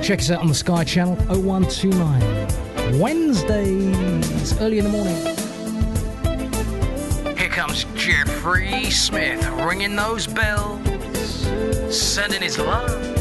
Check us out on the Sky Channel 0129. Wednesdays, early in the morning. Here comes Jeffrey Smith ringing those bells, sending his love.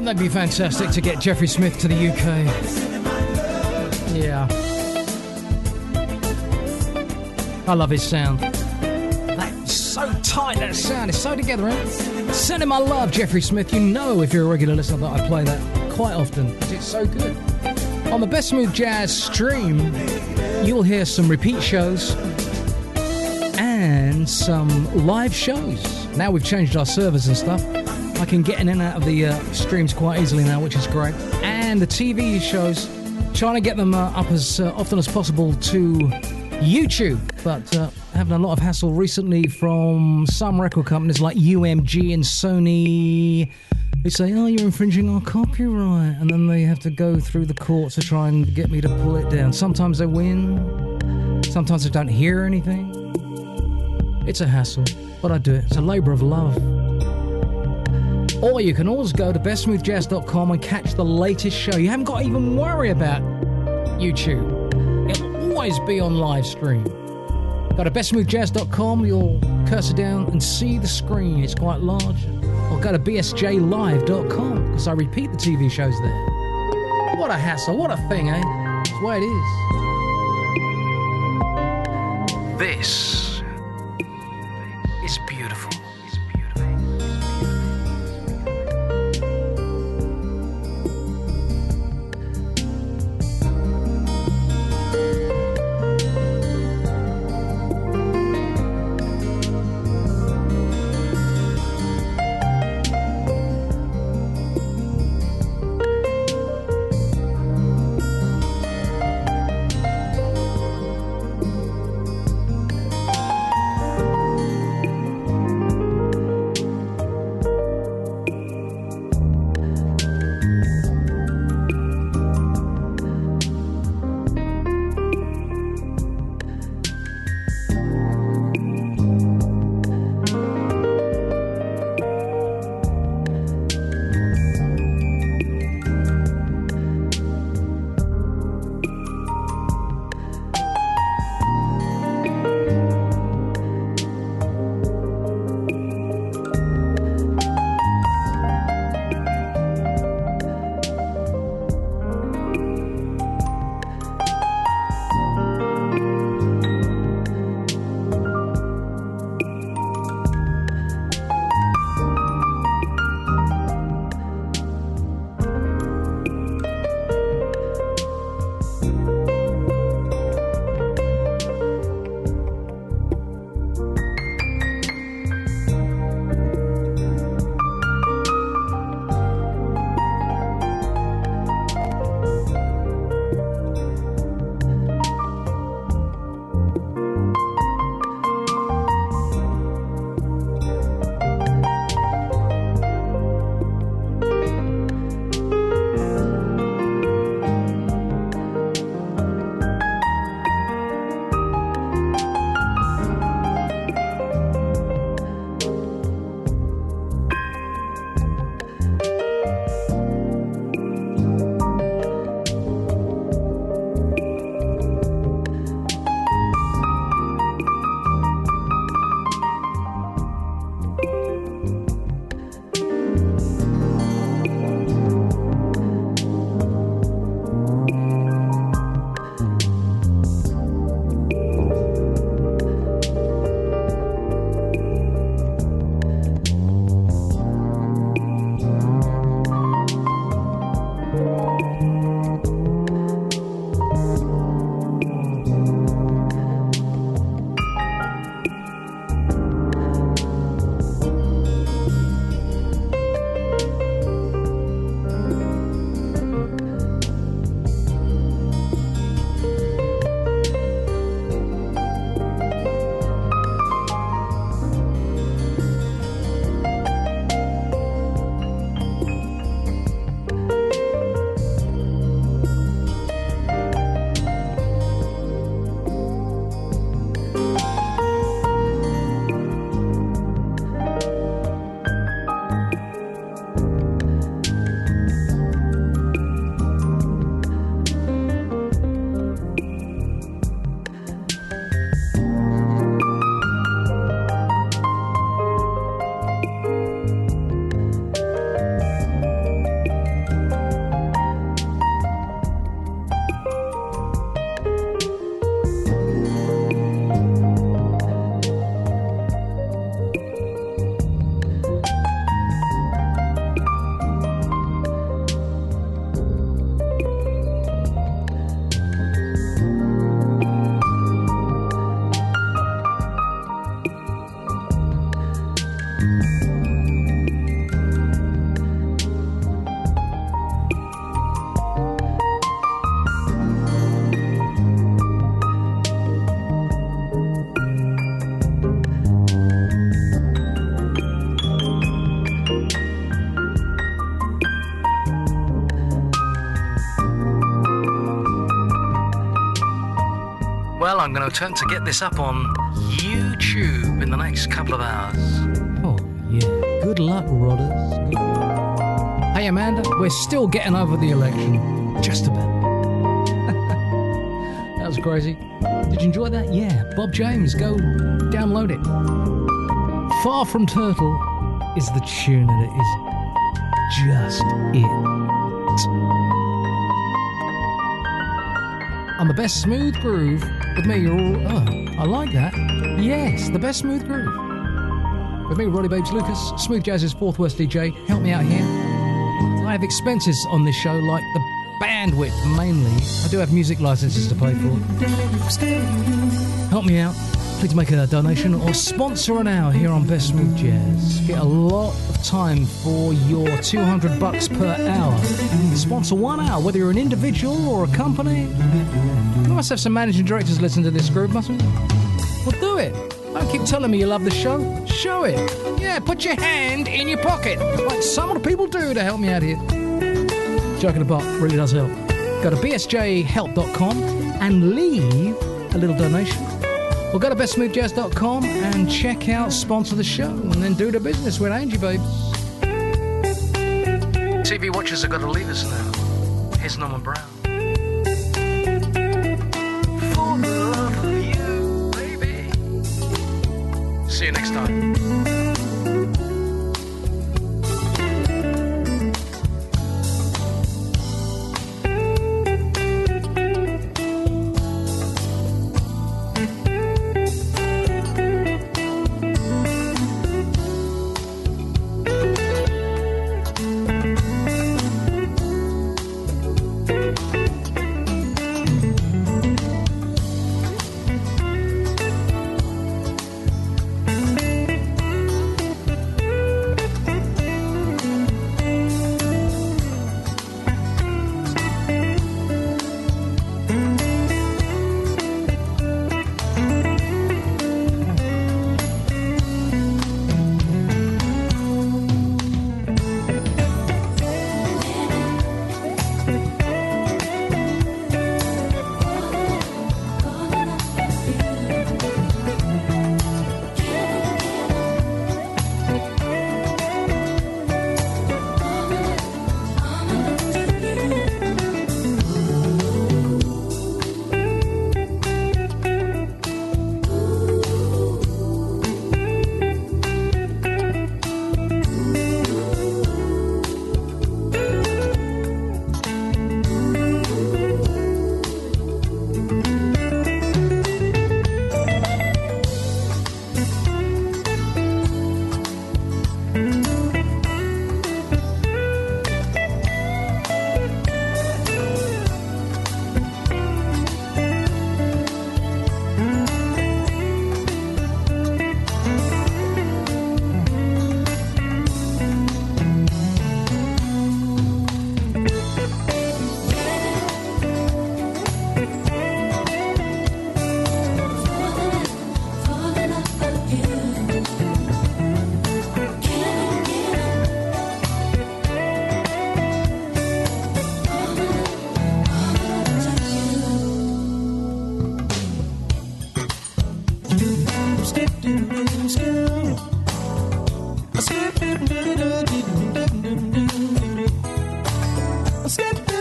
Wouldn't that be fantastic to get Jeffrey Smith to the UK? Yeah. I love his sound. That's so tight, that sound. It's so together, eh? Send him my love, Jeffrey Smith. You know, if you're a regular listener, that I play that quite often because it's so good. On the Best Smooth Jazz stream, you'll hear some repeat shows and some live shows. Now we've changed our servers and stuff. I can get in and out of the streams quite easily now, which is great. And the TV shows, trying to get them up as often as possible to YouTube, but having a lot of hassle recently from some record companies like UMG and Sony. They say, oh, you're infringing our copyright, and then they have to go through the courts to try and get me to pull it down. Sometimes they win, sometimes I don't hear anything. It's a hassle, but I do it. It's a labour of love. Or you can always go to bestsmoothjazz.com and catch the latest show. You haven't got to even worry about YouTube. It'll always be on live stream. Go to bestsmoothjazz.com, you'll cursor down and see the screen. It's quite large. Or go to bsjlive.com, because I repeat the TV shows there. What a hassle, what a thing, eh? That's the way it is. This is beautiful. Well, I'm going to attempt to get this up on YouTube in the next couple of hours. Oh, yeah. Good luck, Rodders. Good luck. Hey, Amanda, we're still getting over the election. Just about. That was crazy. Did you enjoy that? Yeah. Bob James, go download it. Far From Turtle is the tune, and it is just it. On the best smooth groove with me, you're all... Oh, I like that. Yes, the best smooth groove. With me, Roddy Babes Lucas, Smooth Jazz's Fourth Worst DJ. Help me out here. I have expenses on this show, like the bandwidth mainly. I do have music licenses to pay for. Help me out. Please make a donation or sponsor an hour here on Best Smooth Jazz. Get a lot of time for your $200 per hour. Sponsor 1 hour, whether you're an individual or a company. We must have some managing directors listen to this group, mustn't we? Well, do it. Don't keep telling me you love the show. Show it. Yeah, put your hand in your pocket, like some of the people do to help me out here. Joking apart, really does help. Go to bsjhelp.com and leave a little donation. Or go to bestsmoothjazz.com and check out Sponsor the Show, and then do the business with Angie, babes. TV watchers have got to leave us now. Here's Norman Brown. For the love of you, baby. See you next time. Skip